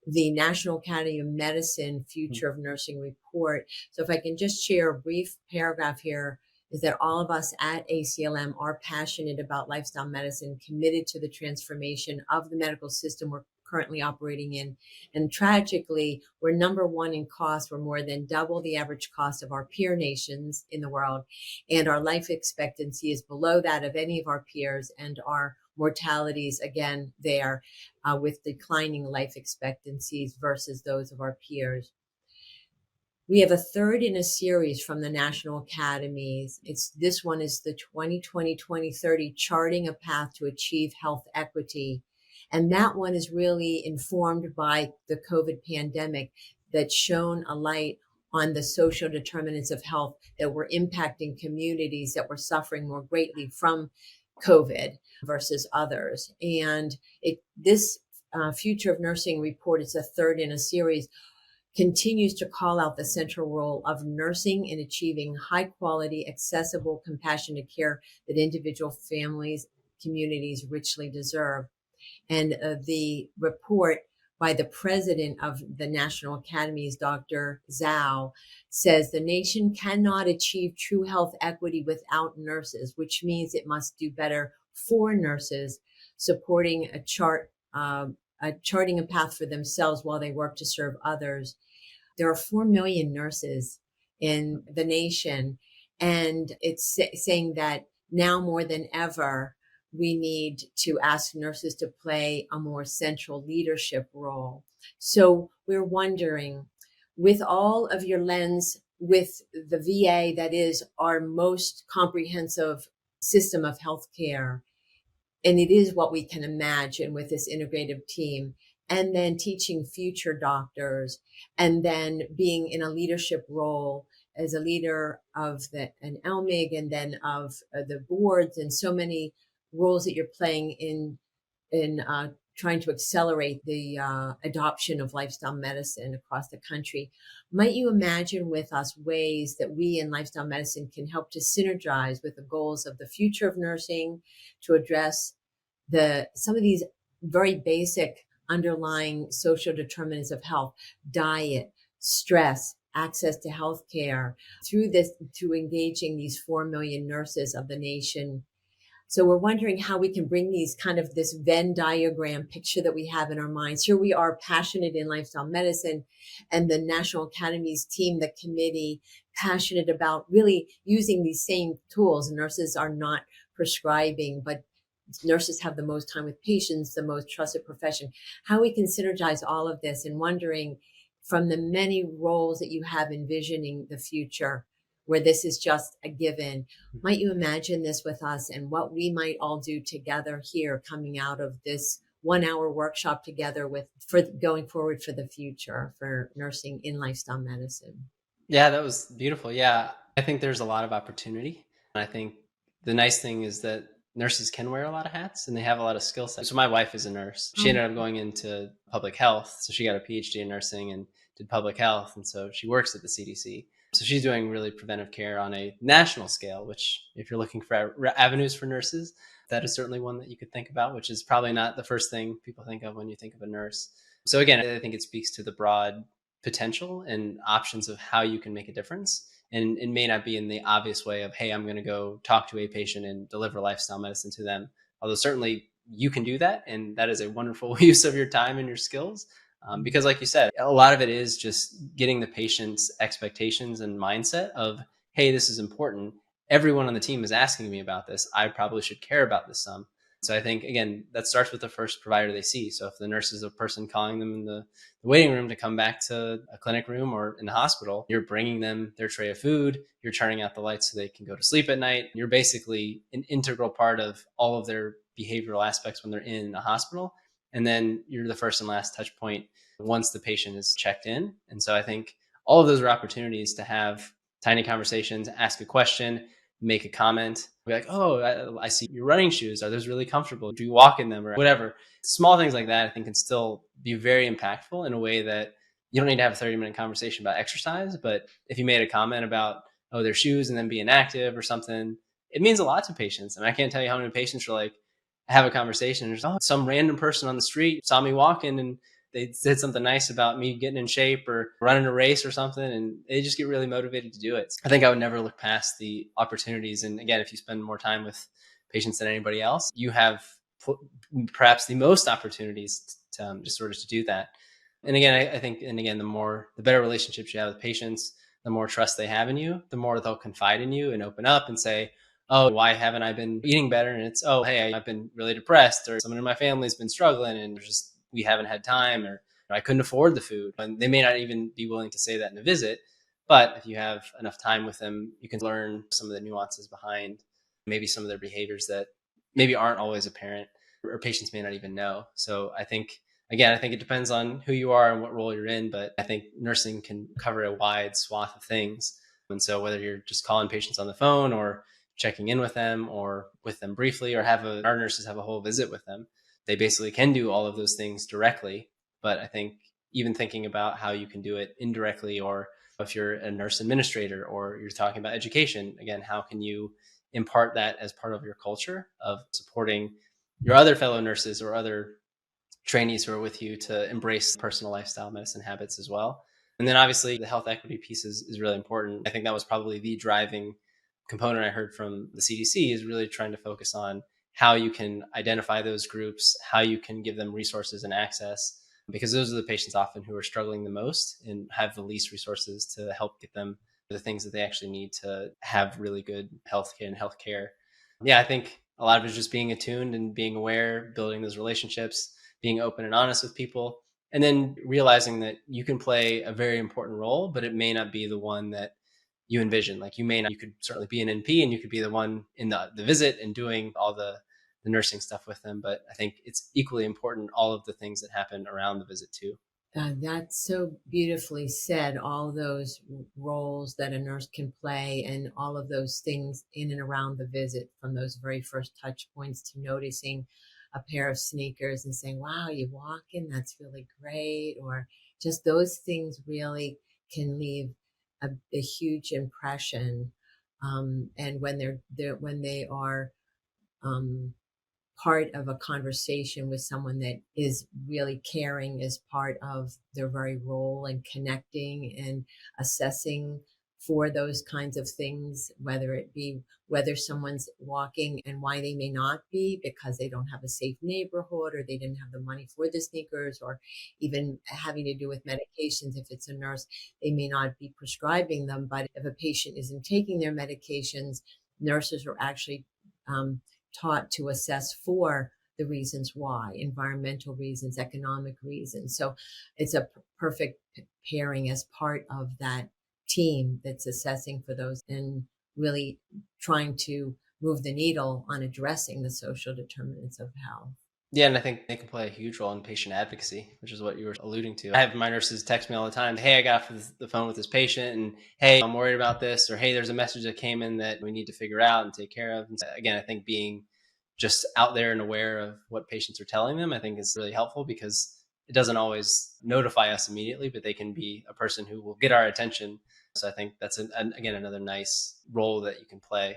the National Academy of Medicine Future of Nursing report. So if I can just share a brief paragraph here, is that all of us at ACLM are passionate about lifestyle medicine, committed to the transformation of the medical system we're currently operating in. And tragically, we're number one in cost. We're more than double the average cost of our peer nations in the world. And our life expectancy is below that of any of our peers. And our mortalities, again, there with declining life expectancies versus those of our peers. We have a third in a series from the National Academies. This one is the 2020-2030 Charting a Path to Achieve Health Equity. And that one is really informed by the COVID pandemic that's shone a light on the social determinants of health that were impacting communities that were suffering more greatly from COVID versus others. And this Future of Nursing report, it's a third in a series, continues to call out the central role of nursing in achieving high quality, accessible, compassionate care that individual families, communities richly deserve. And the report by the president of the National Academies, Dr. Zhao, says the nation cannot achieve true health equity without nurses, which means it must do better for nurses, supporting charting a path for themselves while they work to serve others. There are 4 million nurses in the nation, and it's saying that now more than ever, we need to ask nurses to play a more central leadership role. So we're wondering, with all of your lens, with the VA, that is our most comprehensive system of healthcare, and it is what we can imagine with this integrative team, and then teaching future doctors, and then being in a leadership role as a leader of an LMIG, and then of the boards, and so many roles that you're playing in trying to accelerate the adoption of lifestyle medicine across the country. Might you imagine with us ways that we in lifestyle medicine can help to synergize with the goals of the future of nursing to address some of these very basic underlying social determinants of health: diet, stress, access to health care, through engaging these 4 million nurses of the nation. So we're wondering how we can bring this Venn diagram picture that we have in our minds. Here we are, passionate in lifestyle medicine, and the National Academy's team, the committee, passionate about really using these same tools. Nurses are not prescribing, but nurses have the most time with patients, the most trusted profession. How we can synergize all of this, and wondering from the many roles that you have envisioning the future where this is just a given. Might you imagine this with us, and what we might all do together here coming out of this 1-hour workshop together for going forward for the future for nursing in lifestyle medicine? Yeah, that was beautiful. Yeah, I think there's a lot of opportunity. And I think the nice thing is that nurses can wear a lot of hats and they have a lot of skill sets. So my wife is a nurse. She ended up going into public health. So she got a PhD in nursing and did public health. And so she works at the CDC. So she's doing really preventive care on a national scale, which if you're looking for avenues for nurses, that is certainly one that you could think about, which is probably not the first thing people think of when you think of a nurse. So again, I think it speaks to the broad potential and options of how you can make a difference. And it may not be in the obvious way of, hey, I'm going to go talk to a patient and deliver lifestyle medicine to them. Although certainly you can do that. And that is a wonderful use of your time and your skills. Because like you said, a lot of it is just getting the patient's expectations and mindset of, hey, this is important. Everyone on the team is asking me about this. I probably should care about this some. So I think, again, that starts with the first provider they see. So if the nurse is a person calling them in the waiting room to come back to a clinic room or in the hospital, you're bringing them their tray of food, you're turning out the lights so they can go to sleep at night. You're basically an integral part of all of their behavioral aspects when they're in a hospital. And then you're the first and last touch point once the patient is checked in. And so I think all of those are opportunities to have tiny conversations, ask a question, make a comment, be like, oh, I see your running shoes. Are those really comfortable? Do you walk in them or whatever? Small things like that, I think, can still be very impactful in a way that you don't need to have a 30-minute conversation about exercise. But if you made a comment about, oh, their shoes and then being active or something, it means a lot to patients. And I can't tell you how many patients are like, have a conversation. There's some random person on the street saw me walking and they said something nice about me getting in shape or running a race or something, and they just get really motivated to do it. I think I would never look past the opportunities. And again, if you spend more time with patients than anybody else, you have perhaps the most opportunities to just sort of to do that. And again, I think, and again, the better relationships you have with patients, the more trust they have in you, the more they'll confide in you and open up and say, oh, why haven't I been eating better? And it's, oh, hey, I've been really depressed, or someone in my family's been struggling and we haven't had time, or I couldn't afford the food. And they may not even be willing to say that in a visit. But if you have enough time with them, you can learn some of the nuances behind maybe some of their behaviors that maybe aren't always apparent or patients may not even know. So I think it depends on who you are and what role you're in. But I think nursing can cover a wide swath of things. And so whether you're just calling patients on the phone or checking in with them or with them briefly, or our nurses have a whole visit with them, they basically can do all of those things directly. But I think even thinking about how you can do it indirectly, or if you're a nurse administrator or you're talking about education, again, how can you impart that as part of your culture of supporting your other fellow nurses or other trainees who are with you to embrace personal lifestyle medicine habits as well. And then obviously the health equity piece is really important. I think that was probably the driving component I heard from the CDC, is really trying to focus on how you can identify those groups, how you can give them resources and access, because those are the patients often who are struggling the most and have the least resources to help get them the things that they actually need to have really good healthcare and healthcare. Yeah, I think a lot of it is just being attuned and being aware, building those relationships, being open and honest with people, and then realizing that you can play a very important role, but it may not be the one that you envision. Like you could certainly be an NP and you could be the one in the visit and doing all the the nursing stuff with them. But I think it's equally important, all of the things that happen around the visit too. That's so beautifully said. All those roles that a nurse can play and all of those things in and around the visit, from those very first touch points to noticing a pair of sneakers and saying, wow, you walk in, that's really great. Or just those things really can leave a huge impression. And when when they are, um, part of a conversation with someone that is really caring as part of their very role and connecting and assessing for those kinds of things, whether it be whether someone's walking and why they may not be because they don't have a safe neighborhood or they didn't have the money for the sneakers, or even having to do with medications. If it's a nurse, they may not be prescribing them, but if a patient isn't taking their medications, nurses are actually taught to assess for the reasons why, environmental reasons, economic reasons. So it's a perfect pairing as part of that team that's assessing for those and really trying to move the needle on addressing the social determinants of health. Yeah, and I think they can play a huge role in patient advocacy, which is what you were alluding to. I have my nurses text me all the time, hey, I got off the phone with this patient, and hey, I'm worried about this, or hey, there's a message that came in that we need to figure out and take care of. And again, I think being just out there and aware of what patients are telling them, I think is really helpful, because it doesn't always notify us immediately, but they can be a person who will get our attention. So I think that's, again, another nice role that you can play.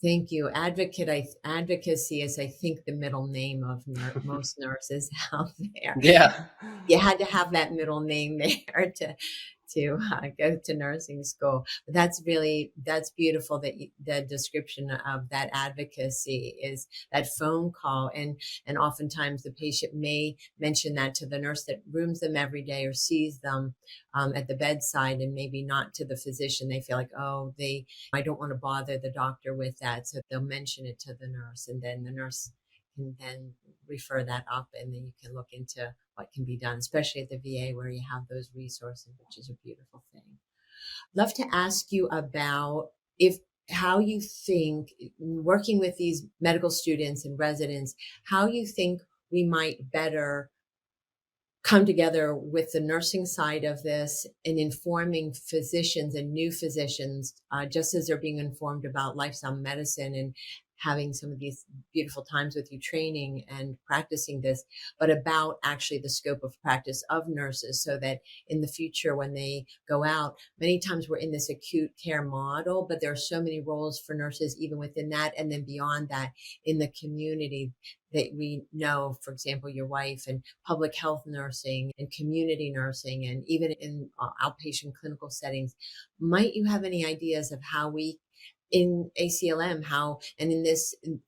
Thank you. Advocacy is, I think, the middle name of most nurses out there. Yeah. You had to have that middle name there to go to nursing school. But that's beautiful that the description of that advocacy is that phone call. And oftentimes the patient may mention that to the nurse that rooms them every day or sees them at the bedside, and maybe not to the physician. They feel like, I don't want to bother the doctor with that. So they'll mention it to the nurse, and then the nurse can then refer that up, and then you can look into what can be done, especially at the VA where you have those resources, which is a beautiful thing. Love to ask you about how you think, working with these medical students and residents, how you think we might better come together with the nursing side of this and informing physicians and new physicians, just as they're being informed about lifestyle medicine and having some of these beautiful times with you training and practicing this, but about actually the scope of practice of nurses, so that in the future, when they go out, many times we're in this acute care model, but there are so many roles for nurses, even within that. And then beyond that, in the community that we know, for example, your wife, and public health nursing and community nursing, and even in outpatient clinical settings. Might you have any ideas of how we in ACLM,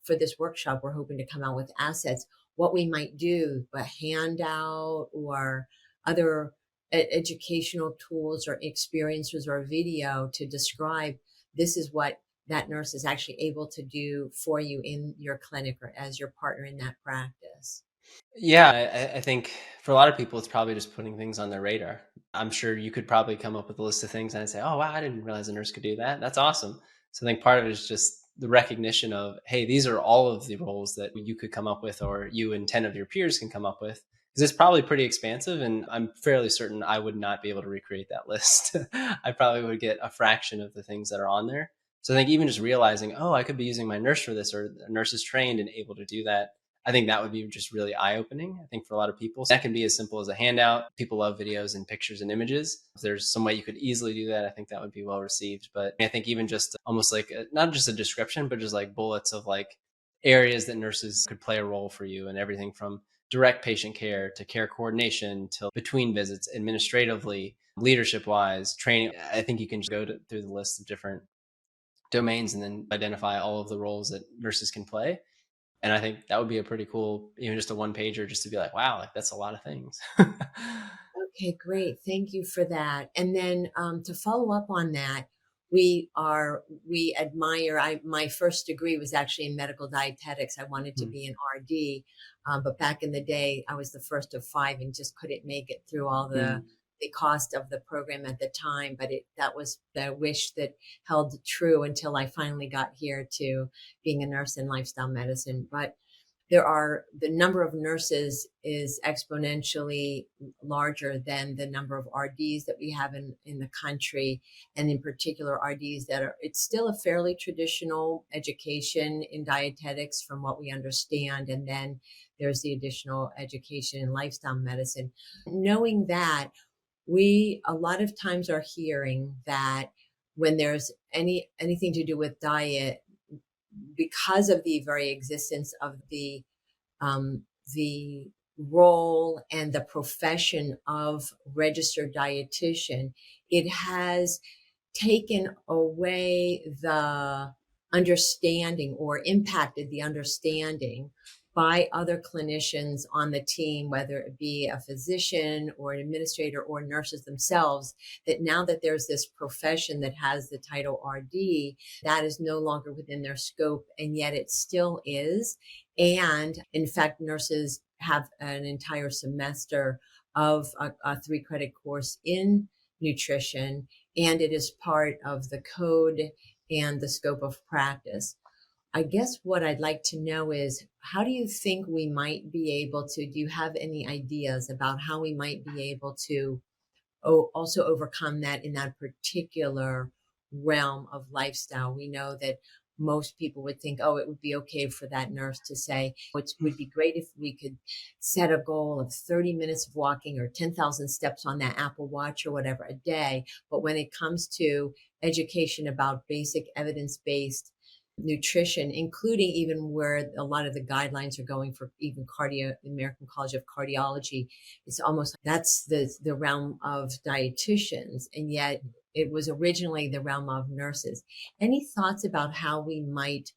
for this workshop, we're hoping to come out with assets, what we might do, a handout or other educational tools or experiences or video to describe this is what that nurse is actually able to do for you in your clinic or as your partner in that practice. Yeah, I think for a lot of people, it's probably just putting things on their radar. I'm sure you could probably come up with a list of things and I'd say, oh, wow, I didn't realize a nurse could do that. That's awesome. So I think part of it is just the recognition of, hey, these are all of the roles that you could come up with, or you and 10 of your peers can come up with. Because it's probably pretty expansive, and I'm fairly certain I would not be able to recreate that list. I probably would get a fraction of the things that are on there. So I think even just realizing, oh, I could be using my nurse for this, or a nurse is trained and able to do that, I think that would be just really eye-opening, I think, for a lot of people. That can be as simple as a handout. People love videos and pictures and images. If there's some way you could easily do that, I think that would be well received. But I think even just almost like not just a description, but just like bullets of like areas that nurses could play a role for you, and everything from direct patient care to care coordination to between visits, administratively, leadership-wise, training. I think you can just go through the list of different domains and then identify all of the roles that nurses can play. And I think that would be a pretty cool, even just a one pager, just to be like, wow, like that's a lot of things. Okay, great. Thank you for that. And then to follow up on that, we admire, my first degree was actually in medical dietetics. I wanted to be an RD, but back in the day, I was the first of 5 and just couldn't make it through all the cost of the program at the time. But that was the wish that held true until I finally got here to being a nurse in lifestyle medicine. But the number of nurses is exponentially larger than the number of RDs that we have in the country, and in particular RDs it's still a fairly traditional education in dietetics from what we understand. And then there's the additional education in lifestyle medicine. Knowing that, we a lot of times are hearing that when there's anything to do with diet, because of the very existence of the role and the profession of registered dietitian, it has taken away the understanding or impacted the understanding by other clinicians on the team, whether it be a physician or an administrator or nurses themselves, that now that there's this profession that has the title RD, that is no longer within their scope, and yet it still is. And in fact, nurses have an entire semester of a 3-credit course in nutrition, and it is part of the code and the scope of practice. I guess what I'd like to know is, how do you think we might be able to, do you have any ideas about how we might be able to also overcome that in that particular realm of lifestyle? We know that most people would think, oh, it would be okay for that nurse to say, it would be great if we could set a goal of 30 minutes of walking or 10,000 steps on that Apple Watch or whatever a day. But when it comes to education about basic evidence-based nutrition, including even where a lot of the guidelines are going for even the American College of Cardiology, it's almost that's the realm of dietitians, and yet it was originally the realm of nurses. Any thoughts about how we might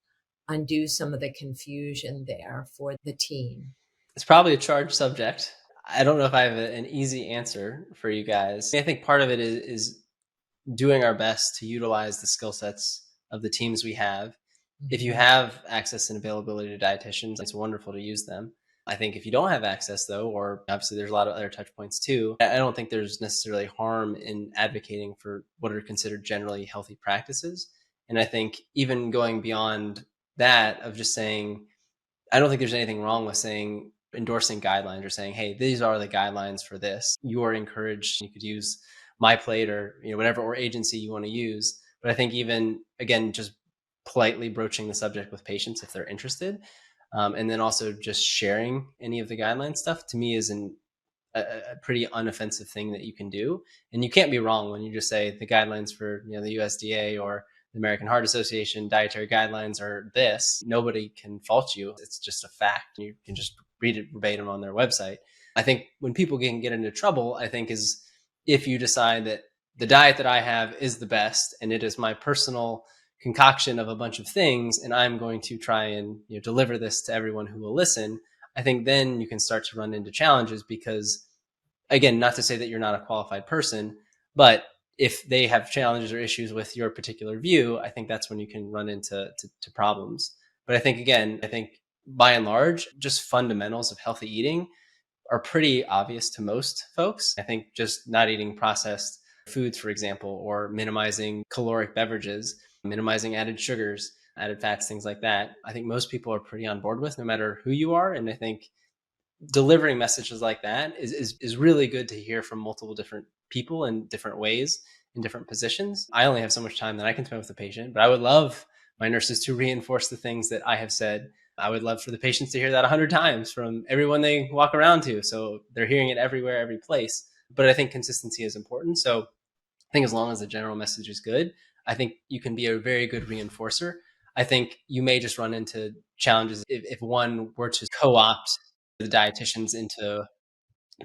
undo some of the confusion there for the team? It's probably a charged subject. I don't know if I have an easy answer for you guys. I think part of it is doing our best to utilize the skill sets of the teams we have. If you have access and availability to dietitians, it's wonderful to use them. I think if you don't have access, though, or obviously there's a lot of other touch points too, I don't think there's necessarily harm in advocating for what are considered generally healthy practices. And I think even going beyond that of just saying, I don't think there's anything wrong with saying, endorsing guidelines or saying, hey, these are the guidelines for this. You are encouraged. You could use My Plate or whatever or agency you want to use. But I think even, again, just politely broaching the subject with patients if they're interested. And then also just sharing any of the guideline stuff, to me, is a pretty unoffensive thing that you can do. And you can't be wrong when you just say the guidelines for the USDA or the American Heart Association dietary guidelines are this. Nobody can fault you. It's just a fact. You can just read it verbatim on their website. I think when people can get into trouble, I think, is if you decide that the diet that I have is the best and it is my personal concoction of a bunch of things, and I'm going to try and deliver this to everyone who will listen. I think then you can start to run into challenges because, again, not to say that you're not a qualified person, but if they have challenges or issues with your particular view, I think that's when you can run into problems. But I think, again, by and large, just fundamentals of healthy eating are pretty obvious to most folks. I think just not eating processed foods, for example, or minimizing caloric beverages, minimizing added sugars, added fats, things like that, I think most people are pretty on board with, no matter who you are. And I think delivering messages like that is really good to hear from multiple different people in different ways, in different positions. I only have so much time that I can spend with the patient, but I would love my nurses to reinforce the things that I have said. I would love for the patients to hear that 100 times from everyone they walk around to, so they're hearing it everywhere, every place. But I think consistency is important. So I think as long as the general message is good, I think you can be a very good reinforcer. I think you may just run into challenges if one were to co-opt the dietitians into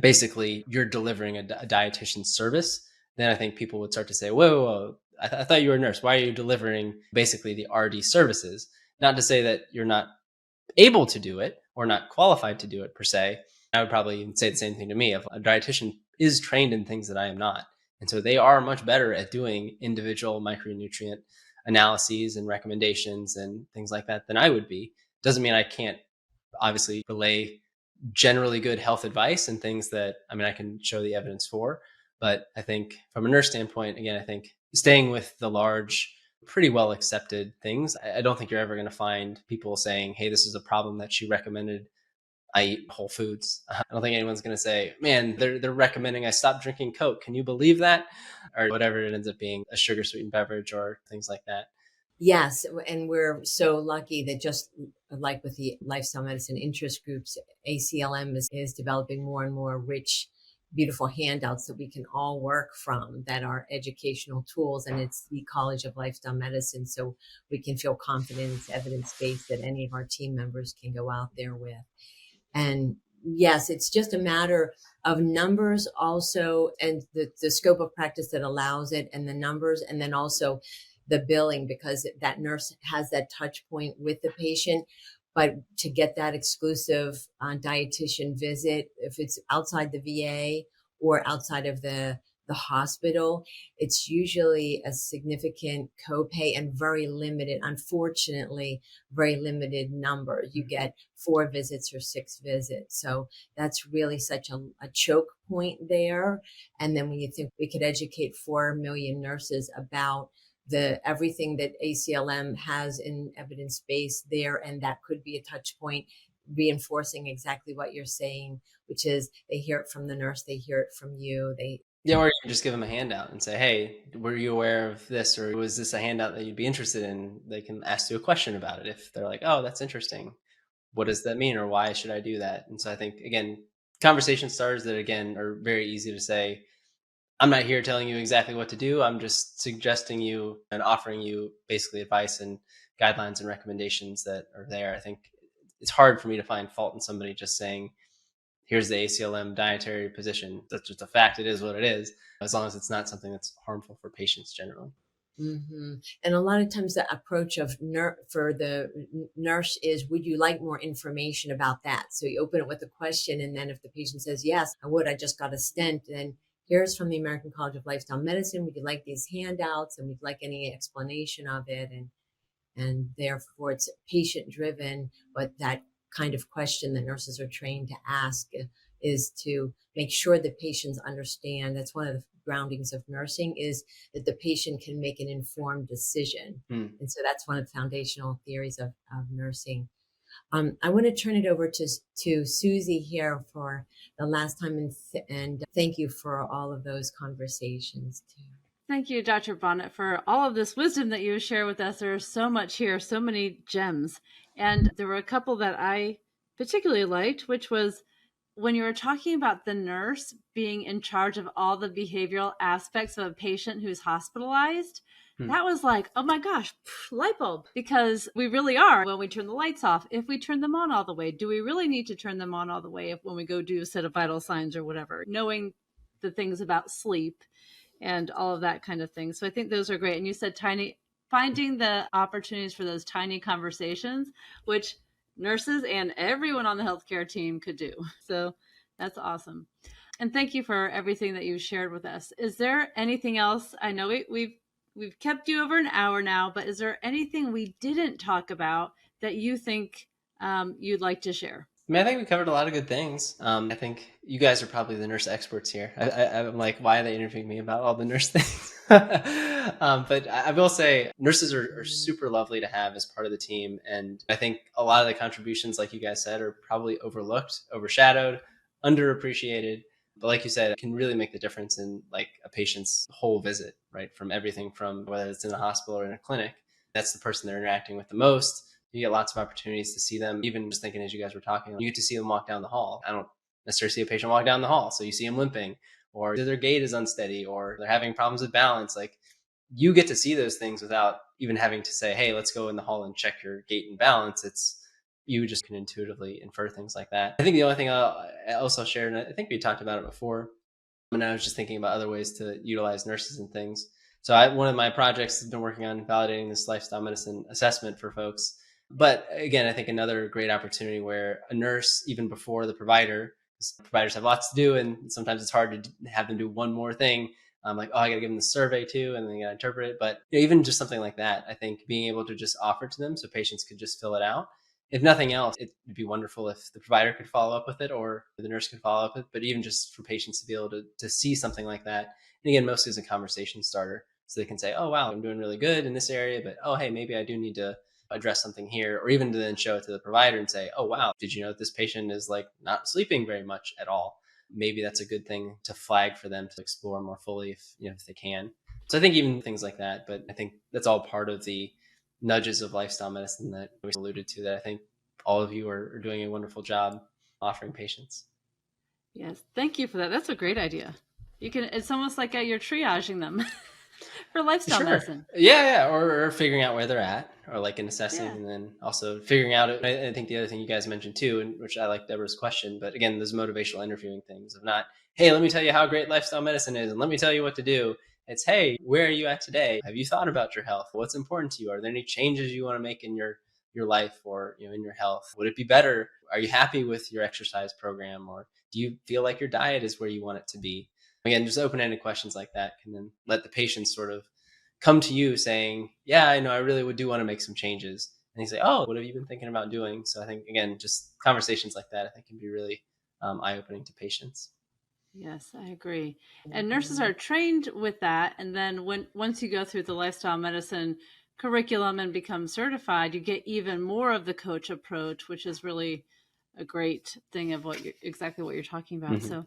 basically you're delivering a dietitian service. Then I think people would start to say, whoa, I thought you were a nurse. Why are you delivering basically the RD services? Not to say that you're not able to do it or not qualified to do it per se. I would probably say the same thing to me. If a dietitian is trained in things that I am not, and so they are much better at doing individual micronutrient analyses and recommendations and things like that than I would be. Doesn't mean I can't obviously relay generally good health advice and things that I can show the evidence for. But I think from a nurse standpoint, again, I think staying with the large pretty well accepted things. I don't think you're ever going to find people saying, hey, this is a problem that she recommended I eat Whole Foods. I don't think anyone's going to say, man, they're recommending I stop drinking Coke. Can you believe that? Or whatever it ends up being, a sugar sweetened beverage or things like that. Yes, and we're so lucky that just like with the lifestyle medicine interest groups, ACLM is developing more and more rich, beautiful handouts that we can all work from that are educational tools. And it's the College of Lifestyle Medicine. So we can feel confident it's evidence-based that any of our team members can go out there with. And yes, it's just a matter of numbers also, and the scope of practice that allows it, and the numbers, and then also the billing, because that nurse has that touch point with the patient. But to get that exclusive dietitian visit, if it's outside the VA or outside of the hospital, it's usually a significant copay and very limited, unfortunately, very limited number. You get 4 visits or 6 visits. So that's really such a choke point there. And then when you think we could educate 4 million nurses about everything that ACLM has in evidence base there, and that could be a touch point, reinforcing exactly what you're saying, which is they hear it from the nurse, they hear it from you. Yeah, or you can just give them a handout and say, hey, were you aware of this? Or was this a handout that you'd be interested in? They can ask you a question about it. If they're like, oh, that's interesting. What does that mean? Or why should I do that? And so I think, again, conversation starters that, again, are very easy to say, I'm not here telling you exactly what to do. I'm just suggesting you and offering you basically advice and guidelines and recommendations that are there. I think it's hard for me to find fault in somebody just saying, here's the ACLM dietary position. That's just a fact. It is what it is, as long as it's not something that's harmful for patients generally. Mm-hmm. And a lot of times the approach of for the nurse is, would you like more information about that? So you open it with a question. And then if the patient says, yes, I would, I just got a stent, then here's from the American College of Lifestyle Medicine. Would you like these handouts? And we'd like any explanation of it. And therefore it's patient driven, but that kind of question that nurses are trained to ask is to make sure that patients understand. That's one of the groundings of nursing, is that the patient can make an informed decision. And so that's one of the foundational theories of nursing. I want to turn it over to Susie here for the last time, and thank you for all of those conversations too. Thank you, Dr. Bonnett, for all of this wisdom that you share with us. There's so much here, so many gems. And there were a couple that I particularly liked, which was when you were talking about the nurse being in charge of all the behavioral aspects of a patient who's hospitalized. That was like, oh my gosh, light bulb, because we really are. When we turn the lights off, if we turn them on all the way, do we really need to turn them on all the way when we go do a set of vital signs or whatever? Knowing the things about sleep and all of that kind of thing. So I think those are great. And you said finding the opportunities for those tiny conversations, which nurses and everyone on the healthcare team could do. So that's awesome. And thank you for everything that you've shared with us. Is there anything else? I know we've kept you over an hour now, but is there anything we didn't talk about that you think you'd like to share? I mean, I think we covered a lot of good things. I think you guys are probably the nurse experts here. I'm like, why are they interviewing me about all the nurse things? But I will say nurses are super lovely to have as part of the team. And I think a lot of the contributions, like you guys said, are probably overlooked, overshadowed, underappreciated. But like you said, it can really make the difference in like a patient's whole visit, right? From everything from whether it's in a hospital or in a clinic, that's the person they're interacting with the most. You get lots of opportunities to see them. Even just thinking as you guys were talking, you get to see them walk down the hall. I don't necessarily see a patient walk down the hall. So you see them limping, or their gait is unsteady, or they're having problems with balance. Like, you get to see those things without even having to say, hey, let's go in the hall and check your gait and balance. You just can intuitively infer things like that. I think the only thing I'll share, and I think we talked about it before, and I was just thinking about other ways to utilize nurses and things. So one of my projects has been working on validating this lifestyle medicine assessment for folks. But again, I think another great opportunity where a nurse, even before the providers have lots to do, and sometimes it's hard to have them do one more thing. Like, oh, I got to give them the survey too, and then you got to interpret it. But even just something like that, I think being able to just offer to them so patients could just fill it out. If nothing else, it would be wonderful if the provider could follow up with it or the nurse could follow up with it. But even just for patients to be able to see something like that. And again, mostly as a conversation starter, So they can say, oh, wow, I'm doing really good in this area, but oh, hey, maybe I do need to address something here, or even to then show it to the provider and say, oh, wow, did you know that this patient is like not sleeping very much at all? Maybe that's a good thing to flag for them to explore more fully if they can. So I think even things like that, but I think that's all part of the nudges of lifestyle medicine that we alluded to, that I think all of you are doing a wonderful job offering patients. Yes, thank you for that. That's a great idea. It's almost like you're triaging them for lifestyle medicine. Yeah. Or figuring out where they're at, or like in assessing, Yeah. and then also figuring out, I think the other thing you guys mentioned too, and which I like Deborah's question, but again, those motivational interviewing things of not, hey, let me tell you how great lifestyle medicine is and let me tell you what to do. It's, hey, where are you at today? Have you thought about your health? What's important to you? Are there any changes you want to make in your life, or in your health? Would it be better? Are you happy with your exercise program, or do you feel like your diet is where you want it to be? Again, just open-ended questions like that can then let the patients sort of come to you saying, yeah, I know, I really do want to make some changes. And you say, oh, what have you been thinking about doing? So I think, again, just conversations like that, I think, can be really eye-opening to patients. Yes, I agree. And nurses are trained with that. And then once you go through the lifestyle medicine curriculum and become certified, you get even more of the coach approach, which is really a great thing of exactly what you're talking about. Mm-hmm. So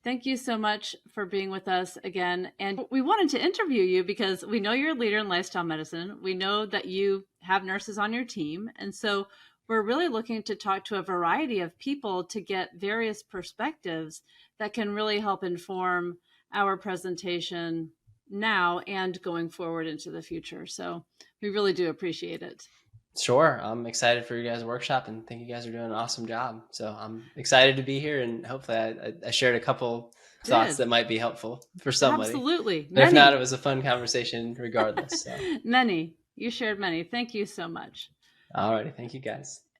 thank you so much for being with us again. And we wanted to interview you because we know you're a leader in lifestyle medicine. We know that you have nurses on your team. And so we're really looking to talk to a variety of people to get various perspectives that can really help inform our presentation now and going forward into the future. So we really do appreciate it. Sure. I'm excited for you guys' workshop and think you guys are doing an awesome job. So I'm excited to be here, and hopefully I shared a couple thoughts that might be helpful for somebody. Absolutely. But if not, it was a fun conversation regardless. So. Many. You shared many. Thank you so much. All righty. Thank you, guys.